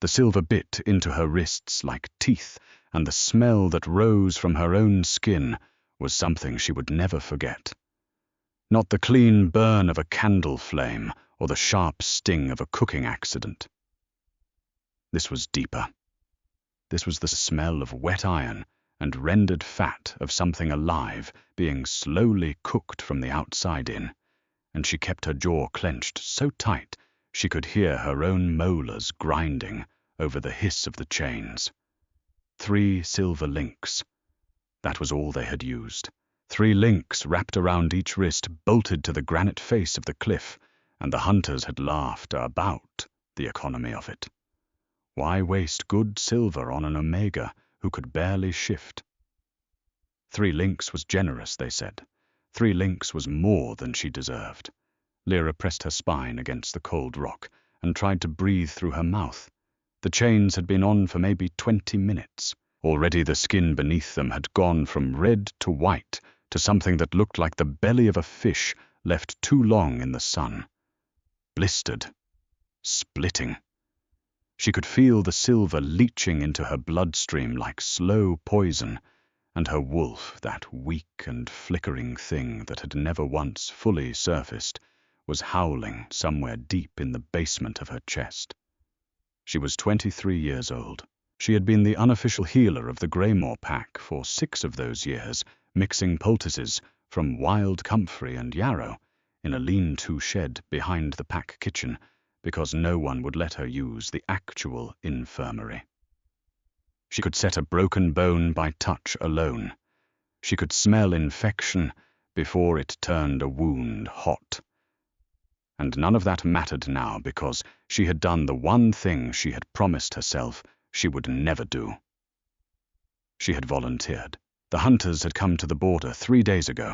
The silver bit into her wrists like teeth, and the smell that rose from her own skin was something she would never forget. Not the clean burn of a candle flame or the sharp sting of a cooking accident. This was deeper. This was the smell of wet iron and rendered fat of something alive being slowly cooked from the outside in, and she kept her jaw clenched so tight she could hear her own molars grinding over the hiss of the chains. 3 silver links. That was all they had used. 3 links wrapped around each wrist, bolted to the granite face of the cliff, and the hunters had laughed about the economy of it. Why waste good silver on an Omega who could barely shift? 3 links was generous, they said. 3 links was more than she deserved. Lyra pressed her spine against the cold rock and tried to breathe through her mouth. The chains had been on for maybe 20 minutes. Already the skin beneath them had gone from red to white to something that looked like the belly of a fish left too long in the sun. Blistered. Splitting. She could feel the silver leaching into her bloodstream like slow poison, and her wolf, that weak and flickering thing that had never once fully surfaced, was howling somewhere deep in the basement of her chest. She was 23 years old. She had been the unofficial healer of the Greymore pack for 6 of those years, mixing poultices from wild comfrey and yarrow in a lean-to shed behind the pack kitchen, because no one would let her use the actual infirmary. She could set a broken bone by touch alone. She could smell infection before it turned a wound hot. And none of that mattered now, because she had done the one thing she had promised herself she would never do. She had volunteered. The hunters had come to the border 3 days ago,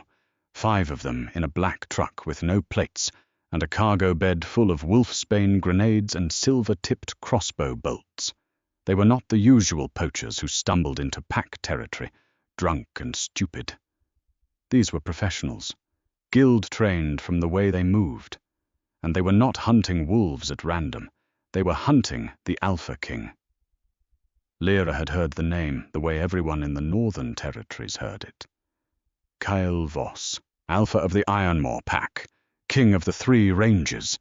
5 of them in a black truck with no plates, and a cargo bed full of wolfsbane grenades and silver-tipped crossbow bolts. They were not the usual poachers who stumbled into pack territory, drunk and stupid. These were professionals, guild-trained from the way they moved, and they were not hunting wolves at random. They were hunting the Alpha King. Lyra had heard the name the way everyone in the Northern Territories heard it. Kael Voss, Alpha of the Ironmore pack, King of the 3 Ranges,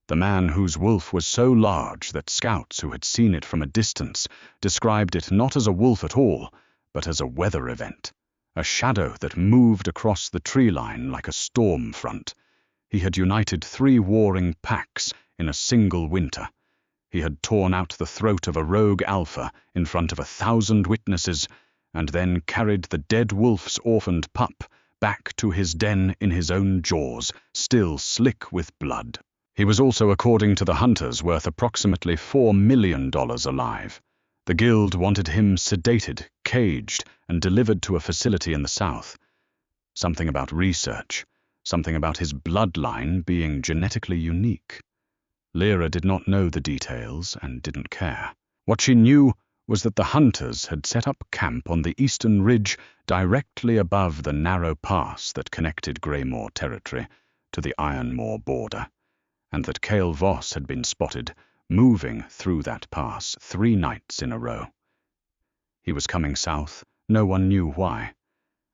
the man whose wolf was so large that scouts who had seen it from a distance described it not as a wolf at all, but as a weather event, a shadow that moved across the tree line like a storm front. He had united 3 warring packs in a single winter. He had torn out the throat of a rogue alpha in front of 1,000 witnesses, and then carried the dead wolf's orphaned pup back to his den in his own jaws, still slick with blood. He was also, according to the hunters, worth approximately $4 million alive. The guild wanted him sedated, caged, and delivered to a facility in the south. Something about research, something about his bloodline being genetically unique. Lyra did not know the details and didn't care. What she knew was that the hunters had set up camp on the eastern ridge directly above the narrow pass that connected Greymore territory to the Ironmore border, and that Kael Voss had been spotted moving through that pass 3 nights in a row. He was coming south, no one knew why,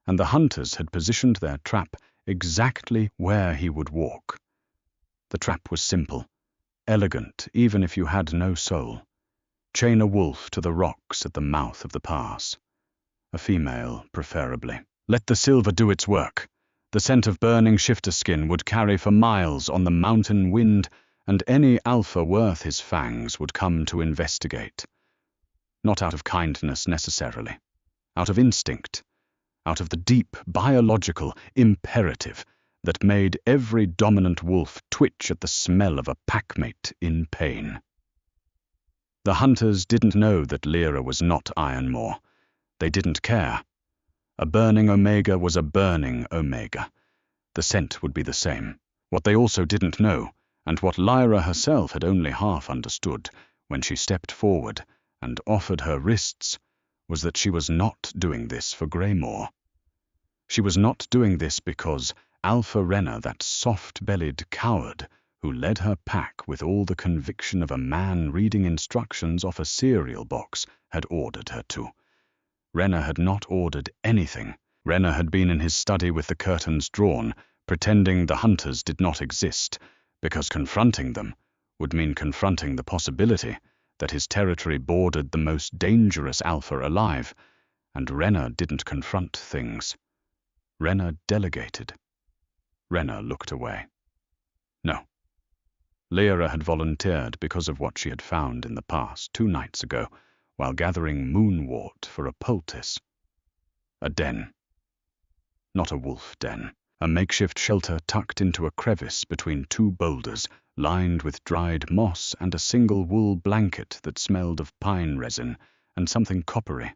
and the hunters had positioned their trap exactly where he would walk. The trap was simple, elegant even if you had no soul. Chain a wolf to the rocks at the mouth of the pass. A female, preferably. Let the silver do its work. The scent of burning shifter skin would carry for miles on the mountain wind, and any alpha worth his fangs would come to investigate. Not out of kindness necessarily. Out of instinct. Out of the deep biological imperative that made every dominant wolf twitch at the smell of a packmate in pain. The hunters didn't know that Lyra was not Ironmore. They didn't care. A burning Omega was a burning Omega. The scent would be the same. What they also didn't know, and what Lyra herself had only half understood when she stepped forward and offered her wrists, was that she was not doing this for Greymore. She was not doing this because Alpha Renner, that soft-bellied coward who led her pack with all the conviction of a man reading instructions off a cereal box, had ordered her to. Renner had not ordered anything. Renner had been in his study with the curtains drawn, pretending the hunters did not exist, because confronting them would mean confronting the possibility that his territory bordered the most dangerous alpha alive, and Renner didn't confront things. Renner delegated. Renner looked away. No. Lyra had volunteered because of what she had found in the past 2 nights ago while gathering moonwort for a poultice. A den. Not a wolf den. A makeshift shelter tucked into a crevice between 2 boulders, lined with dried moss and a single wool blanket that smelled of pine resin and something coppery.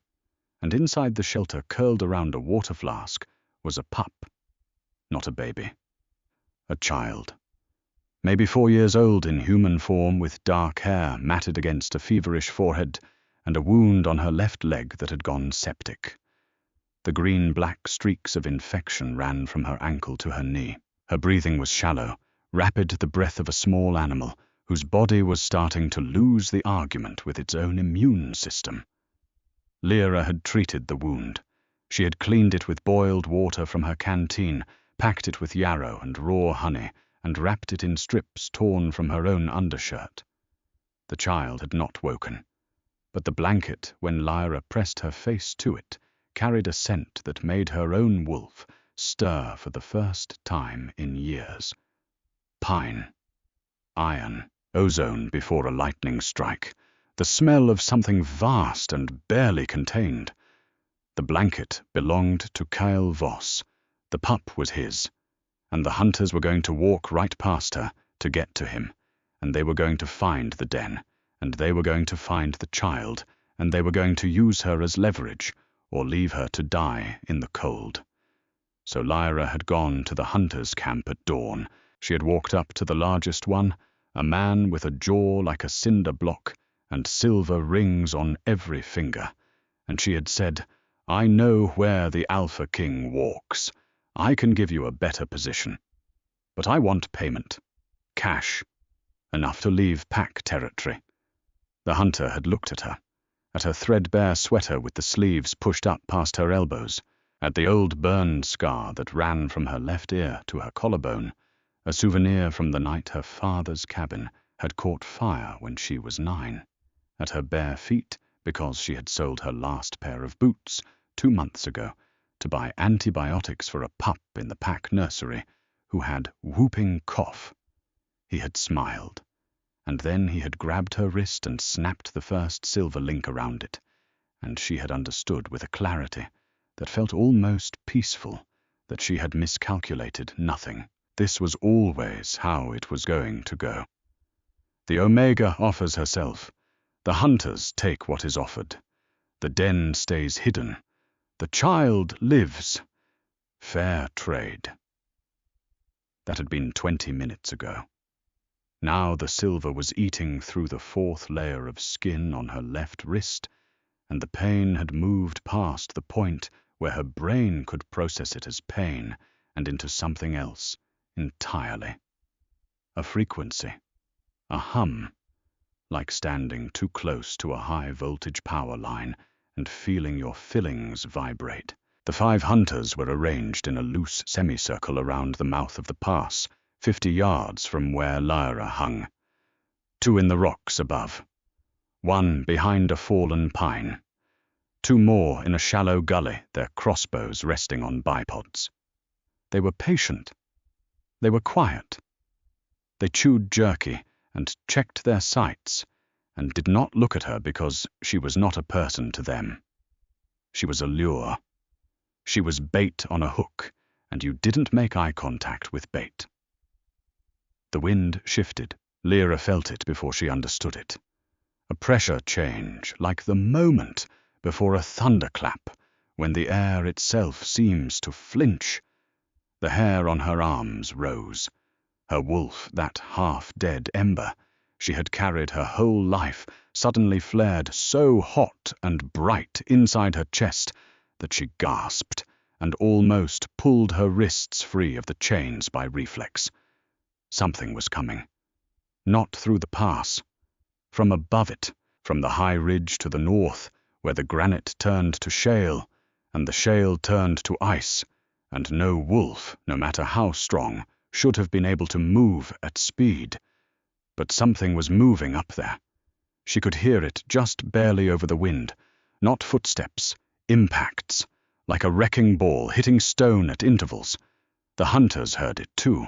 And inside the shelter, curled around a water flask, was a pup. Not a baby. A child. Maybe 4 years old in human form, with dark hair matted against a feverish forehead and a wound on her left leg that had gone septic. The green-black streaks of infection ran from her ankle to her knee. Her breathing was shallow, rapid, the breath of a small animal whose body was starting to lose the argument with its own immune system. Lyra had treated the wound. She had cleaned it with boiled water from her canteen, packed it with yarrow and raw honey, and wrapped it in strips torn from her own undershirt. The child had not woken, but the blanket, when Lyra pressed her face to it, carried a scent that made her own wolf stir for the first time in years. Pine, iron, ozone before a lightning strike, the smell of something vast and barely contained. The blanket belonged to Kyle Voss. The pup was his, and the hunters were going to walk right past her to get to him, and they were going to find the den, and they were going to find the child, and they were going to use her as leverage, or leave her to die in the cold. So Lyra had gone to the hunters' camp at dawn. She had walked up to the largest one, a man with a jaw like a cinder block and silver rings on every finger, and she had said, "I know where the Alpha King walks. I can give you a better position. But I want payment. Cash. Enough to leave pack territory." The hunter had looked at her threadbare sweater with the sleeves pushed up past her elbows, at the old burn scar that ran from her left ear to her collarbone, a souvenir from the night her father's cabin had caught fire when she was 9, at her bare feet because she had sold her last pair of boots 2 months ago to buy antibiotics for a pup in the pack nursery who had whooping cough. He had smiled, and then he had grabbed her wrist and snapped the first silver link around it, and she had understood with a clarity that felt almost peaceful that she had miscalculated nothing. This was always how it was going to go. The Omega offers herself. The hunters take what is offered. The den stays hidden. The child lives. Fair trade. That had been 20 minutes ago. Now the silver was eating through the 4th layer of skin on her left wrist, and the pain had moved past the point where her brain could process it as pain and into something else entirely. A frequency, a hum, like standing too close to a high-voltage power line and feeling your fillings vibrate. The 5 hunters were arranged in a loose semicircle around the mouth of the pass, 50 yards from where Lyra hung. 2 in the rocks above. 1 behind a fallen pine. 2 more in a shallow gully, their crossbows resting on bipods. They were patient. They were quiet. They chewed jerky and checked their sights, and did not look at her because she was not a person to them. She was a lure. She was bait on a hook, and you didn't make eye contact with bait. The wind shifted. Lyra felt it before she understood it. A pressure change, like the moment before a thunderclap, when the air itself seems to flinch. The hair on her arms rose. Her wolf, that half-dead ember she had carried her whole life, suddenly flared so hot and bright inside her chest that she gasped and almost pulled her wrists free of the chains by reflex. Something was coming. Not through the pass. From above it, from the high ridge to the north, where the granite turned to shale, and the shale turned to ice, and no wolf, no matter how strong, should have been able to move at speed. But something was moving up there. She could hear it just barely over the wind. Not footsteps, impacts, like a wrecking ball hitting stone at intervals. The hunters heard it too.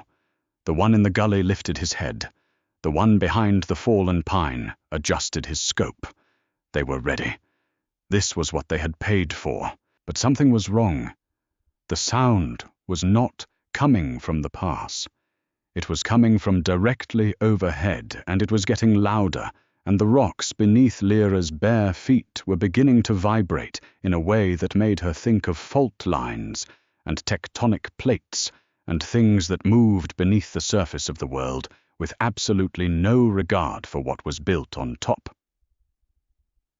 The one in the gully lifted his head. The one behind the fallen pine adjusted his scope. They were ready. This was what they had paid for. But something was wrong. The sound was not coming from the pass. It was coming from directly overhead, and it was getting louder, and the rocks beneath Lyra's bare feet were beginning to vibrate in a way that made her think of fault lines and tectonic plates and things that moved beneath the surface of the world with absolutely no regard for what was built on top.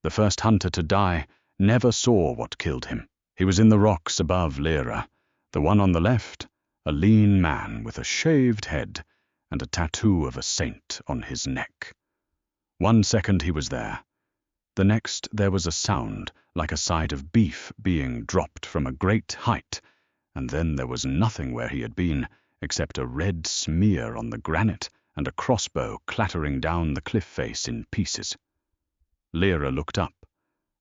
The first hunter to die never saw what killed him. He was in the rocks above Lyra. The one on the left, a lean man with a shaved head and a tattoo of a saint on his neck. 1 second he was there. The next there was a sound like a side of beef being dropped from a great height, and then there was nothing where he had been except a red smear on the granite and a crossbow clattering down the cliff face in pieces. Lyra looked up.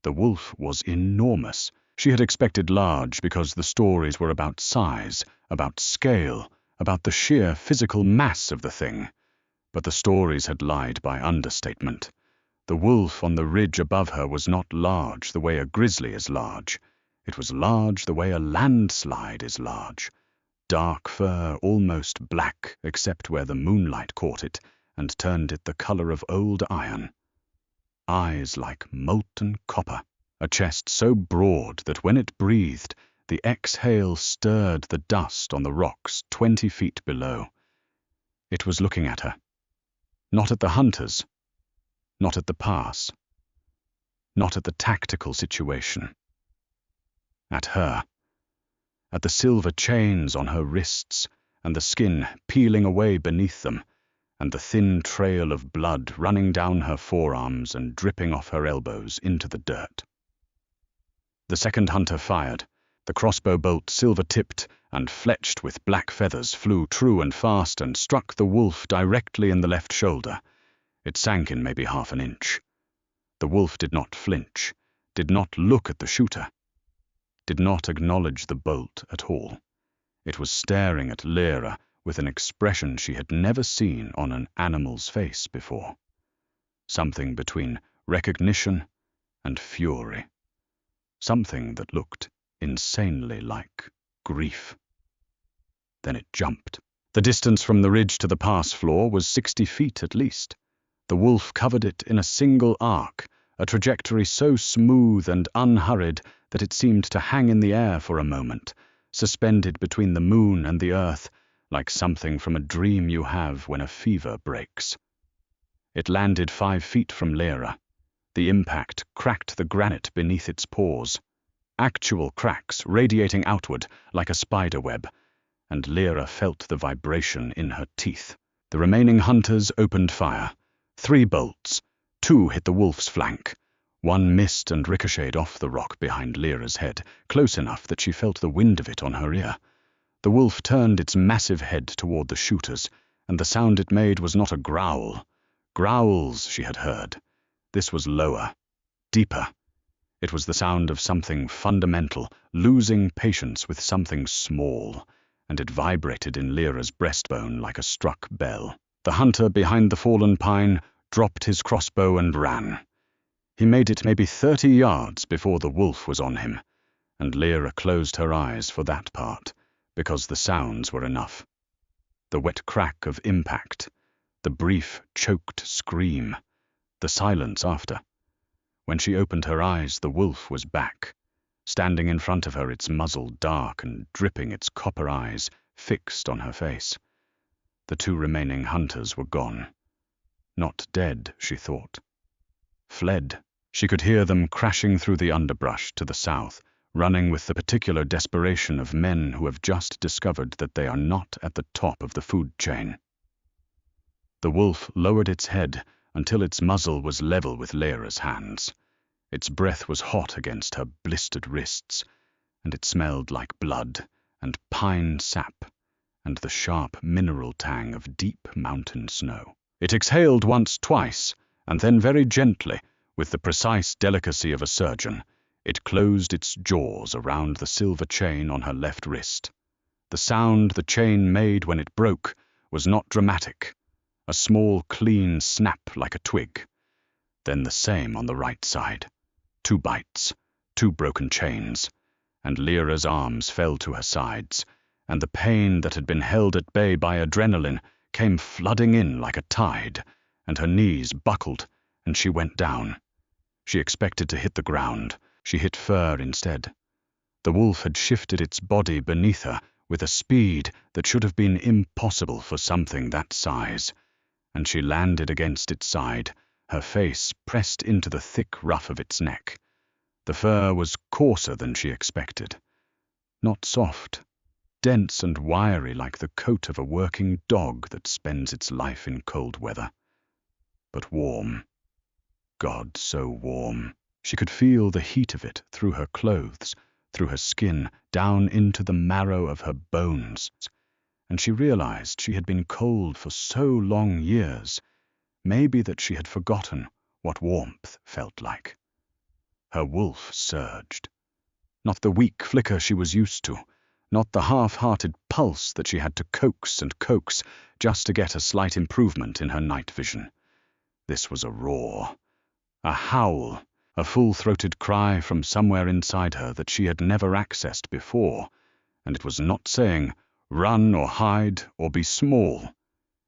The wolf was enormous. She had expected large because the stories were about size, about scale, about the sheer physical mass of the thing. But the stories had lied by understatement. The wolf on the ridge above her was not large the way a grizzly is large. It was large the way a landslide is large. Dark fur, almost black, except where the moonlight caught it and turned it the color of old iron. Eyes like molten copper. A chest so broad that when it breathed, the exhale stirred the dust on the rocks 20 feet below. It was looking at her. Not at the hunters. Not at the pass. Not at the tactical situation. At her. At the silver chains on her wrists, and the skin peeling away beneath them, and the thin trail of blood running down her forearms and dripping off her elbows into the dirt. The second hunter fired. The crossbow bolt, silver-tipped and fletched with black feathers, flew true and fast and struck the wolf directly in the left shoulder. It sank in maybe half an inch. The wolf did not flinch, did not look at the shooter, did not acknowledge the bolt at all. It was staring at Lyra with an expression she had never seen on an animal's face before. Something between recognition and fury. Something that looked insanely like grief. Then it jumped. The distance from the ridge to the pass floor was 60 feet at least. The wolf covered it in a single arc, a trajectory so smooth and unhurried that it seemed to hang in the air for a moment, suspended between the moon and the earth, like something from a dream you have when a fever breaks. It landed 5 feet from Lyra. The impact cracked the granite beneath its paws. Actual cracks radiating outward like a spider web, and Lyra felt the vibration in her teeth. The remaining hunters opened fire. 3 bolts. 2 hit the wolf's flank. 1 missed and ricocheted off the rock behind Lyra's head, close enough that she felt the wind of it on her ear. The wolf turned its massive head toward the shooters, and the sound it made was not a growl. Growls she had heard. This was lower, deeper. It was the sound of something fundamental, losing patience with something small, and it vibrated in Lyra's breastbone like a struck bell. The hunter behind the fallen pine dropped his crossbow and ran. He made it maybe 30 yards before the wolf was on him, and Lyra closed her eyes for that part, because the sounds were enough. The wet crack of impact, the brief, choked scream, the silence after. When she opened her eyes, the wolf was back, standing in front of her, its muzzle dark and dripping, its copper eyes fixed on her face. The 2 remaining hunters were gone. Not dead, she thought. Fled. She could hear them crashing through the underbrush to the south, running with the particular desperation of men who have just discovered that they are not at the top of the food chain. The wolf lowered its head until its muzzle was level with Lyra's hands. Its breath was hot against her blistered wrists, and it smelled like blood and pine sap and the sharp mineral tang of deep mountain snow. It exhaled once, twice, and then very gently, with the precise delicacy of a surgeon, it closed its jaws around the silver chain on her left wrist. The sound the chain made when it broke was not dramatic, a small, clean snap like a twig. Then the same on the right side. 2 bites, 2 broken chains, and Lyra's arms fell to her sides, and the pain that had been held at bay by adrenaline came flooding in like a tide, and her knees buckled, and she went down. She expected to hit the ground. She hit fur instead. The wolf had shifted its body beneath her with a speed that should have been impossible for something that size, and she landed against its side, her face pressed into the thick ruff of its neck. The fur was coarser than she expected. Not soft, dense and wiry like the coat of a working dog that spends its life in cold weather, but warm. God, so warm. She could feel the heat of it through her clothes, through her skin, down into the marrow of her bones, and she realized she had been cold for so long years, maybe that she had forgotten what warmth felt like. Her wolf surged. Not the weak flicker she was used to, not the half-hearted pulse that she had to coax and coax just to get a slight improvement in her night vision. This was a roar, a howl, a full-throated cry from somewhere inside her that she had never accessed before, and it was not saying, run or hide or be small.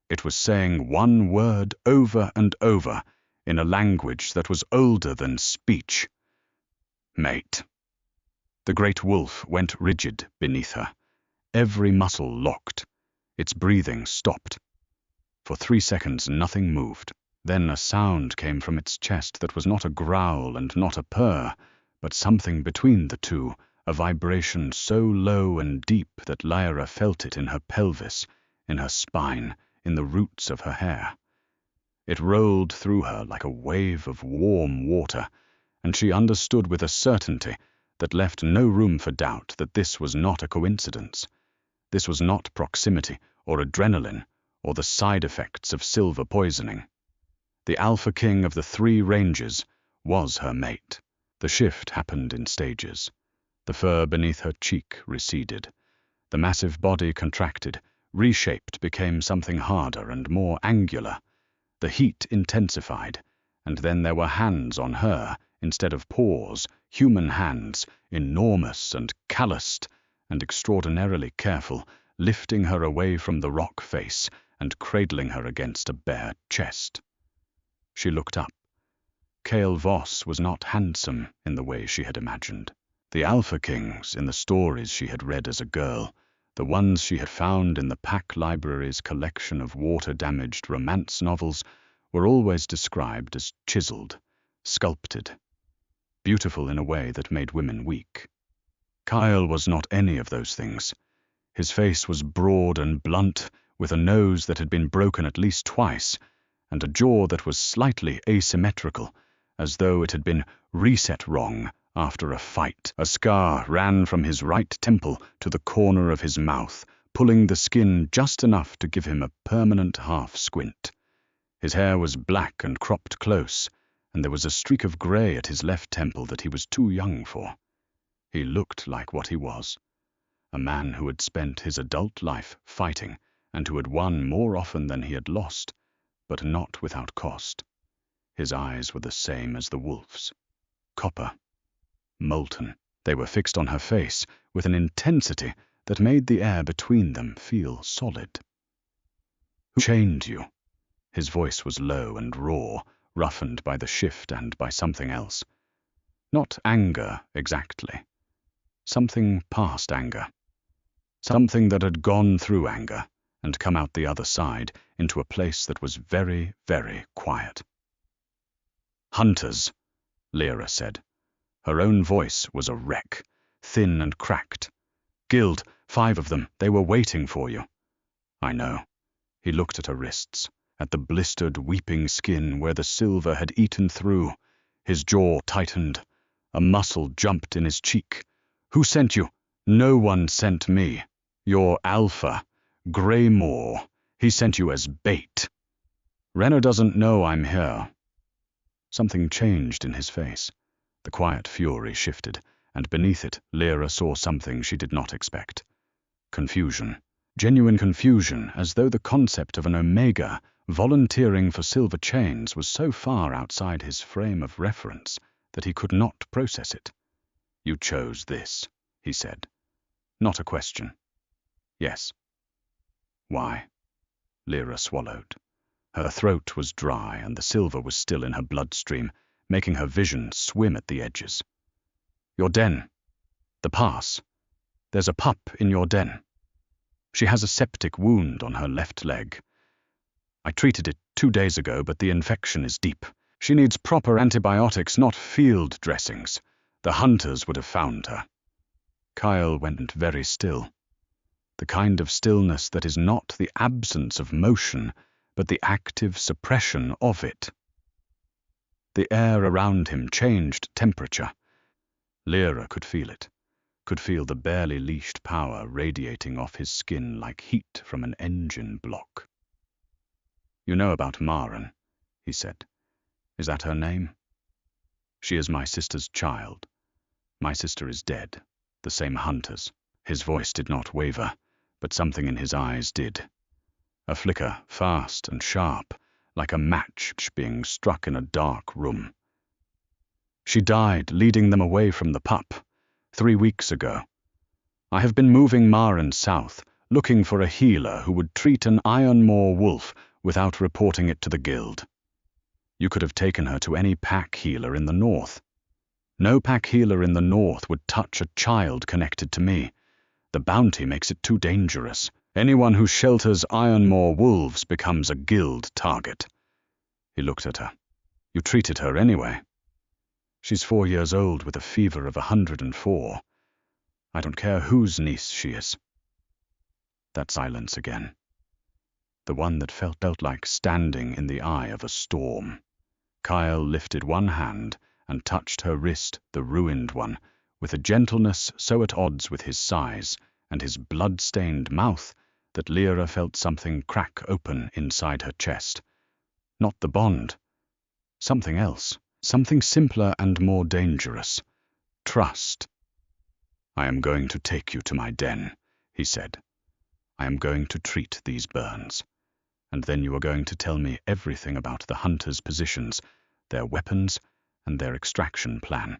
It was saying one word over and over in a language that was older than speech. Mate. The great wolf went rigid beneath her, every muscle locked. Its breathing stopped. For 3 seconds nothing moved. Then a sound came from its chest that was not a growl and not a purr, but something between the two, a vibration so low and deep that Lyra felt it in her pelvis, in her spine, in the roots of her hair. It rolled through her like a wave of warm water, and she understood with a certainty that left no room for doubt that this was not a coincidence. This was not proximity or adrenaline or the side effects of silver poisoning. The alpha king of the 3 ranges was her mate. The shift happened in stages. The fur beneath her cheek receded. The massive body contracted, reshaped, became something harder and more angular. The heat intensified, and then there were hands on her instead of paws, human hands, enormous and calloused and extraordinarily careful, lifting her away from the rock face and cradling her against a bare chest. She looked up. Kael Voss was not handsome in the way she had imagined. The Alpha Kings in the stories she had read as a girl, the ones she had found in the Pack Library's collection of water-damaged romance novels, were always described as chiseled, sculpted, beautiful in a way that made women weak. Kael was not any of those things. His face was broad and blunt, with a nose that had been broken at least twice, and a jaw that was slightly asymmetrical, as though it had been reset wrong after a fight. A scar ran from his right temple to the corner of his mouth, pulling the skin just enough to give him a permanent half-squint. His hair was black and cropped close, and there was a streak of grey at his left temple that he was too young for. He looked like what he was, a man who had spent his adult life fighting and who had won more often than he had lost, but not without cost. His eyes were the same as the wolf's, copper, molten. They were fixed on her face with an intensity that made the air between them feel solid. Who chained you? His voice was low and raw, roughened by the shift and by something else. Not anger, exactly. Something past anger. Something that had gone through anger and come out the other side into a place that was very, very quiet. Hunters, Lyra said. Her own voice was a wreck, thin and cracked. Guild, 5 of them, they were waiting for you. I know. He looked at her wrists. at the blistered, weeping skin where the silver had eaten through. His jaw tightened. A muscle jumped in his cheek. "Who sent you?" "No one sent me. Your alpha, Greymore. He sent you as bait." "Renner doesn't know I'm here." Something changed in his face. The quiet fury shifted, and beneath it, Lyra saw something she did not expect. Confusion. Genuine confusion, as though the concept of an Omega volunteering for silver chains was so far outside his frame of reference that he could not process it. "You chose this," he said. Not a question. "Yes." "Why?" Lyra swallowed. Her throat was dry, and the silver was still in her bloodstream, making her vision swim at the edges. "Your den. The pass. There's a pup in your den. She has a septic wound on her left leg. I treated it 2 days ago, but the infection is deep. She needs proper antibiotics, not field dressings. The hunters would have found her." Kyle went very still. The kind of stillness that is not the absence of motion, but the active suppression of it. The air around him changed temperature. Lyra could feel it, could feel the barely leashed power radiating off his skin like heat from an engine block. "You know about Maren," he said. "Is that her name?" "She is my sister's child. My sister is dead. The same hunters." His voice did not waver, but something in his eyes did. A flicker, fast and sharp, like a match being struck in a dark room. "She died leading them away from the pup, 3 weeks ago. I have been moving Maren south, looking for a healer who would treat an Ironmoor wolf without reporting it to the guild. You could have taken her to any pack healer in the north. No pack healer in the north would touch a child connected to me. The bounty makes it too dangerous. Anyone who shelters Ironmoor wolves becomes a guild target." He looked at her. "You treated her anyway. She's 4 years old with a fever of 104. I don't care whose niece she is." That silence again. The one that felt like standing in the eye of a storm. Kyle lifted one hand and touched her wrist, the ruined one, with a gentleness so at odds with his size and his blood-stained mouth that Lyra felt something crack open inside her chest. Not the bond. Something else. Something simpler and more dangerous. Trust. "I am going to take you to my den," he said. "I am going to treat these burns. And then you are going to tell me everything about the hunters' positions, their weapons, and their extraction plan.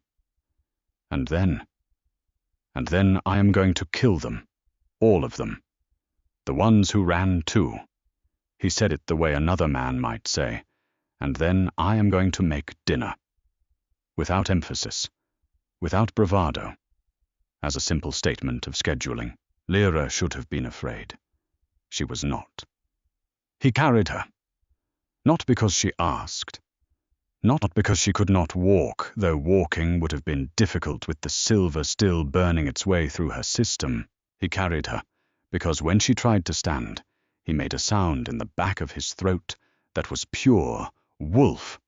And then I am going to kill them. All of them. The ones who ran too." He said it the way another man might say. "And then I am going to make dinner." Without emphasis. Without bravado. As a simple statement of scheduling. Lyra should have been afraid. She was not. He carried her. Not because she asked. Not because she could not walk, though walking would have been difficult with the silver still burning its way through her system. He carried her, because when she tried to stand, he made a sound in the back of his throat that was pure wolf.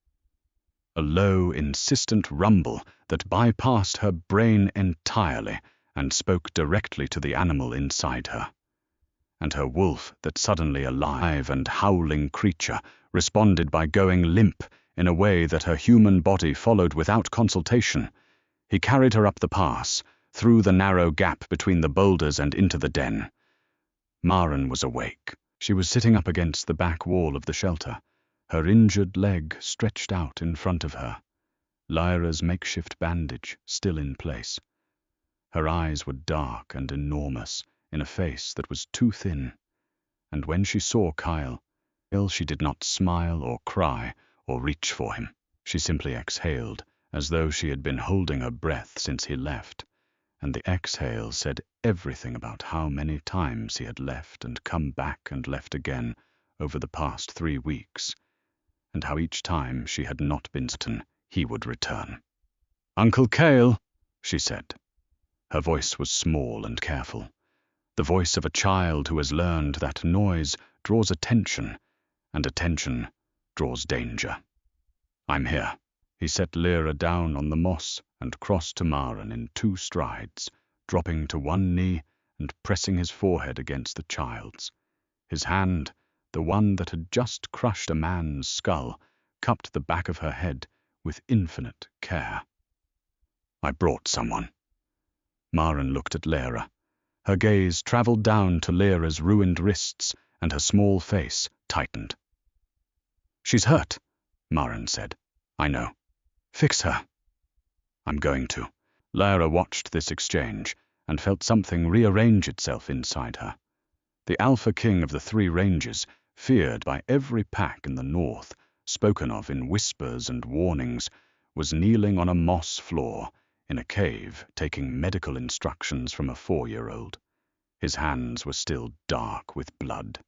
A low, insistent rumble that bypassed her brain entirely and spoke directly to the animal inside her. And her wolf, that suddenly alive and howling creature, responded by going limp in a way that her human body followed without consultation. He carried her up the pass, through the narrow gap between the boulders and into the den. Maren was awake. She was sitting up against the back wall of the shelter, her injured leg stretched out in front of her, Lyra's makeshift bandage still in place. Her eyes were dark and enormous, in a face that was too thin, and when she saw Kyle, she did not smile or cry or reach for him. She simply exhaled, as though she had been holding her breath since he left, and the exhale said everything about how many times he had left and come back and left again over the past 3 weeks, and how each time she had not been certain he would return. "Uncle Cale," she said. Her voice was small and careful, the voice of a child who has learned that noise draws attention, and attention draws danger. I'm here. He set Lyra down on the moss and crossed to Maren in 2 strides, dropping to one knee and pressing his forehead against the child's. His hand, the one that had just crushed a man's skull, cupped the back of her head with infinite care. I brought someone. Maren looked at Lyra. Her gaze travelled down to Lyra's ruined wrists, and her small face tightened. She's hurt, Maren said. I know. Fix her. I'm going to. Lyra watched this exchange and felt something rearrange itself inside her. The Alpha King of the 3 ranges, feared by every pack in the north, spoken of in whispers and warnings, was kneeling on a moss floor in a cave taking medical instructions from a 4-year-old. His hands were still dark with blood.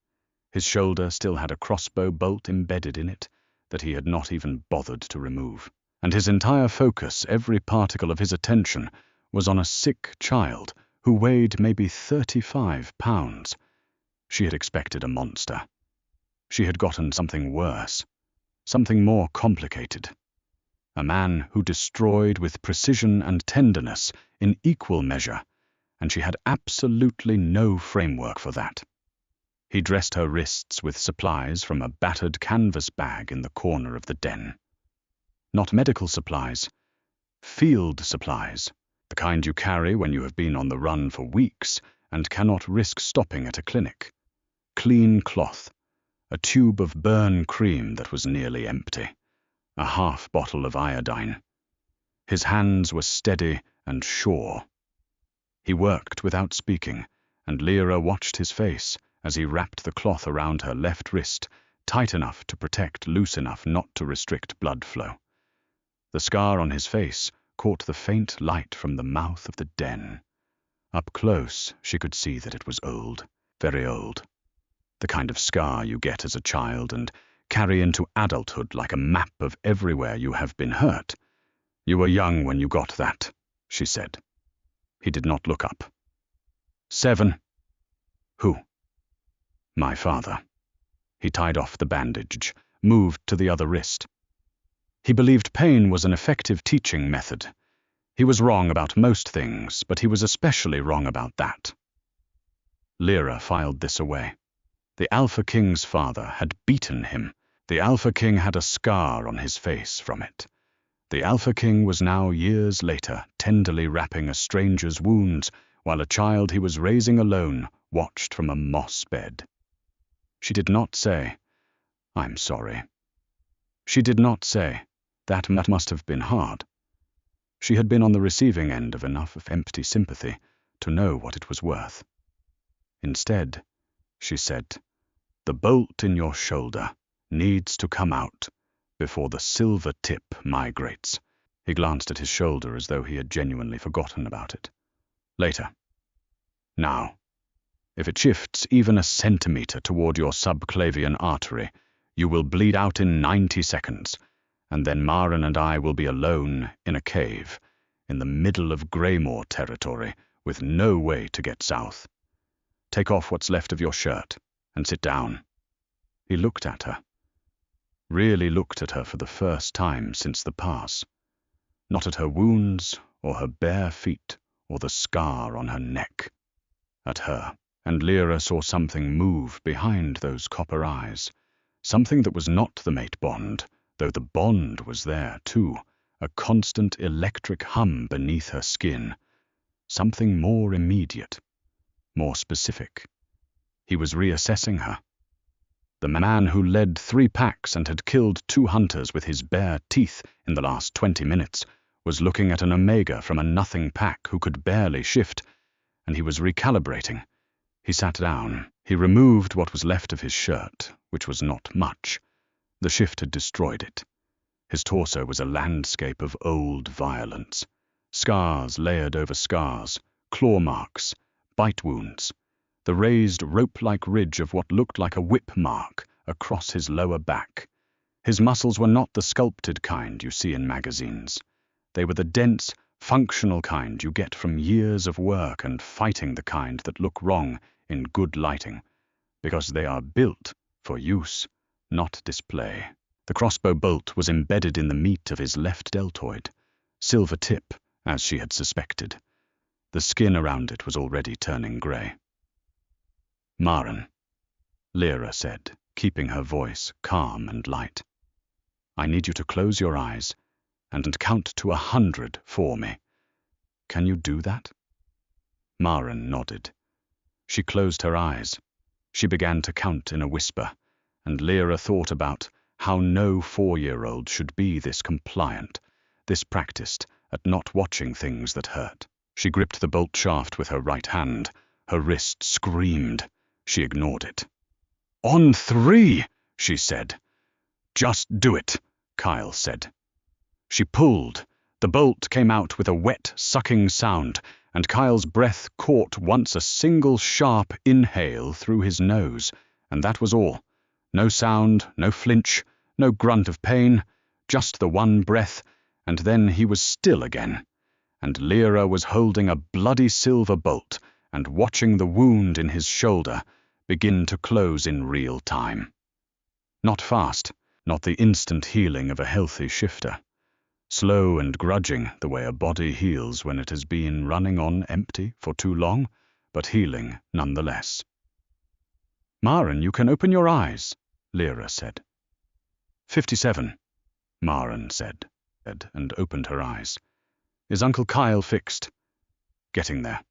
His shoulder still had a crossbow bolt embedded in it that he had not even bothered to remove. And his entire focus, every particle of his attention, was on a sick child who weighed maybe 35 pounds. She had expected a monster. She had gotten something worse, something more complicated. A man who destroyed with precision and tenderness in equal measure, and she had absolutely no framework for that. He dressed her wrists with supplies from a battered canvas bag in the corner of the den. Not medical supplies, field supplies, the kind you carry when you have been on the run for weeks and cannot risk stopping at a clinic. Clean cloth, a tube of burn cream that was nearly empty, a half bottle of iodine. His hands were steady and sure. He worked without speaking, and Lyra watched his face as he wrapped the cloth around her left wrist, tight enough to protect, loose enough not to restrict blood flow. The scar on his face caught the faint light from the mouth of the den. Up close, she could see that it was old, very old. The kind of scar you get as a child and carry into adulthood like a map of everywhere you have been hurt. You were young when you got that, she said. He did not look up. 7. Who? My father. He tied off the bandage, moved to the other wrist. He believed pain was an effective teaching method. He was wrong about most things, but he was especially wrong about that. Lyra filed this away. The Alpha King's father had beaten him. The Alpha King had a scar on his face from it. The Alpha King was now years later tenderly wrapping a stranger's wounds while a child he was raising alone watched from a moss bed. She did not say, I'm sorry. She did not say, that must have been hard. She had been on the receiving end of enough of empty sympathy to know what it was worth. Instead, she said, the bolt in your shoulder needs to come out before the silver tip migrates. He glanced at his shoulder as though he had genuinely forgotten about it. Later. Now, if it shifts even a centimeter toward your subclavian artery, you will bleed out in 90 seconds, and then Maren and I will be alone in a cave, in the middle of Greymore territory, with no way to get south. Take off what's left of your shirt, and sit down. He looked at her. Really looked at her for the first time since the pass. Not at her wounds, or her bare feet, or the scar on her neck. At her, and Lyra saw something move behind those copper eyes. Something that was not the mate bond, though the bond was there too, a constant electric hum beneath her skin. Something more immediate, more specific. He was reassessing her. The man who led 3 packs and had killed 2 hunters with his bare teeth in the last 20 minutes was looking at an Omega from a nothing pack who could barely shift, and he was recalibrating. He sat down. He removed what was left of his shirt, which was not much. The shift had destroyed it. His torso was a landscape of old violence. Scars layered over scars, claw marks, bite wounds. The raised rope-like ridge of what looked like a whip mark across his lower back. His muscles were not the sculpted kind you see in magazines. They were the dense, functional kind you get from years of work and fighting the kind that look wrong in good lighting, because they are built for use, not display. The crossbow bolt was embedded in the meat of his left deltoid, silver tip, as she had suspected. The skin around it was already turning grey. "Maren," Lyra said, keeping her voice calm and light. "I need you to close your eyes and count to 100 for me. Can you do that?" Maren nodded. She closed her eyes. She began to count in a whisper, and Lyra thought about how no 4-year-old should be this compliant, this practiced at not watching things that hurt. She gripped the bolt shaft with her right hand. Her wrist screamed. She ignored it. "On 3, she said. "Just do it," Kyle said. She pulled. The bolt came out with a wet, sucking sound, and Kyle's breath caught once a single sharp inhale through his nose, and that was all. No sound, no flinch, no grunt of pain, just the one breath, and then he was still again. And Lyra was holding a bloody silver bolt and watching the wound in his shoulder begin to close in real time. Not fast, not the instant healing of a healthy shifter. Slow and grudging, the way a body heals when it has been running on empty for too long, but healing nonetheless. "Maren, you can open your eyes," Lyra said. 57, Maren said, and opened her eyes. "Is Uncle Kyle fixed?" "Getting there."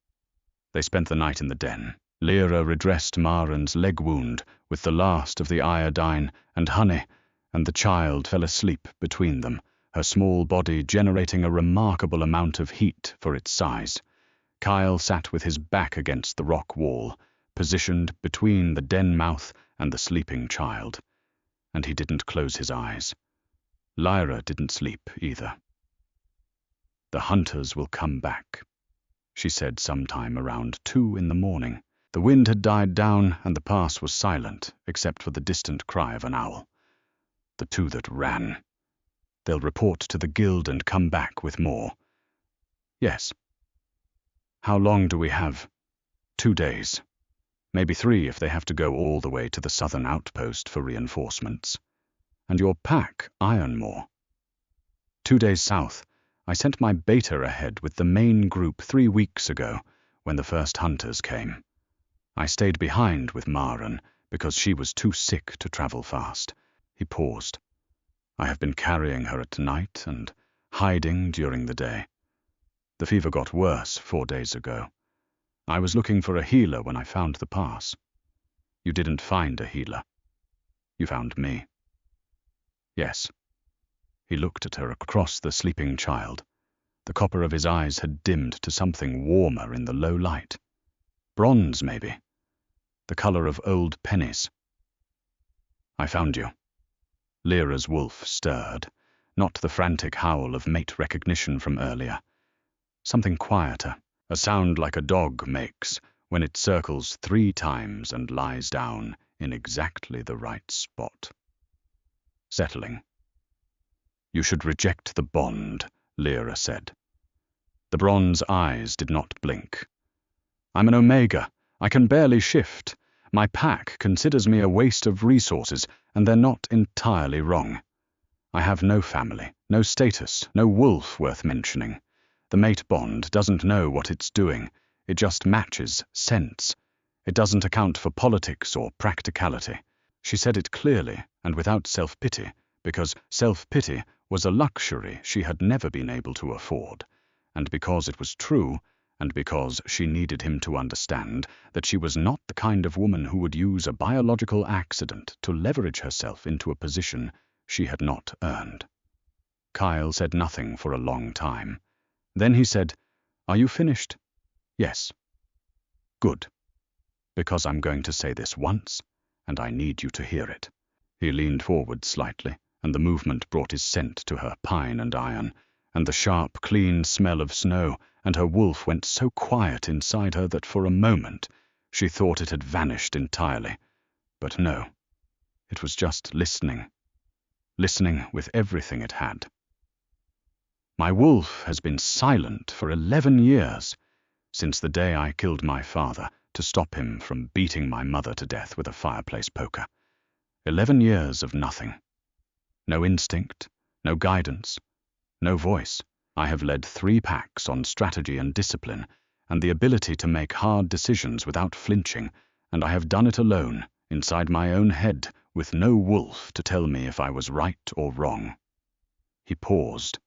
They spent the night in the den. Lyra redressed Maren's leg wound with the last of the iodine and honey, and the child fell asleep between them, her small body generating a remarkable amount of heat for its size. Kyle sat with his back against the rock wall, positioned between the den mouth and the sleeping child. And he didn't close his eyes. Lyra didn't sleep either. "The hunters will come back," she said sometime around 2 in the morning. The wind had died down and the pass was silent, except for the distant cry of an owl. The 2 that ran. "They'll report to the guild and come back with more." "Yes." "How long do we have?" 2 days. Maybe 3 if they have to go all the way to the southern outpost for reinforcements. "And your pack, Ironmore?" 2 days south. I sent my beta ahead with the main group 3 weeks ago, when the first hunters came. I stayed behind with Maren because she was too sick to travel fast. He paused. "I have been carrying her at night and hiding during the day. The fever got worse 4 days ago. I was looking for a healer when I found the pass. You didn't find a healer. You found me." "Yes." He looked at her across the sleeping child. The copper of his eyes had dimmed to something warmer in the low light. Bronze, maybe. The color of old pennies. "I found you." Lyra's wolf stirred, not the frantic howl of mate recognition from earlier. Something quieter, a sound like a dog makes when it circles 3 times and lies down in exactly the right spot. Settling. "You should reject the bond," Lyra said. The bronze eyes did not blink. "I'm an Omega. I can barely shift. My pack considers me a waste of resources, and they're not entirely wrong. I have no family, no status, no wolf worth mentioning. The mate bond doesn't know what it's doing. It just matches sense. It doesn't account for politics or practicality." She said it clearly and without self-pity, because self-pity was a luxury she had never been able to afford, and because it was true, and because she needed him to understand that she was not the kind of woman who would use a biological accident to leverage herself into a position she had not earned. Kyle said nothing for a long time. Then he said, "Are you finished?" "Yes." "Good. Because I'm going to say this once, and I need you to hear it." He leaned forward slightly, and the movement brought his scent to her pine and iron, and the sharp, clean smell of snow, and her wolf went so quiet inside her that for a moment she thought it had vanished entirely. But no, it was just listening with everything it had. "My wolf has been silent for 11 years, since the day I killed my father to stop him from beating my mother to death with a fireplace poker. 11 years of nothing. No instinct, no guidance, no voice. I have led 3 packs on strategy and discipline, and the ability to make hard decisions without flinching, and I have done it alone, inside my own head, with no wolf to tell me if I was right or wrong. He paused,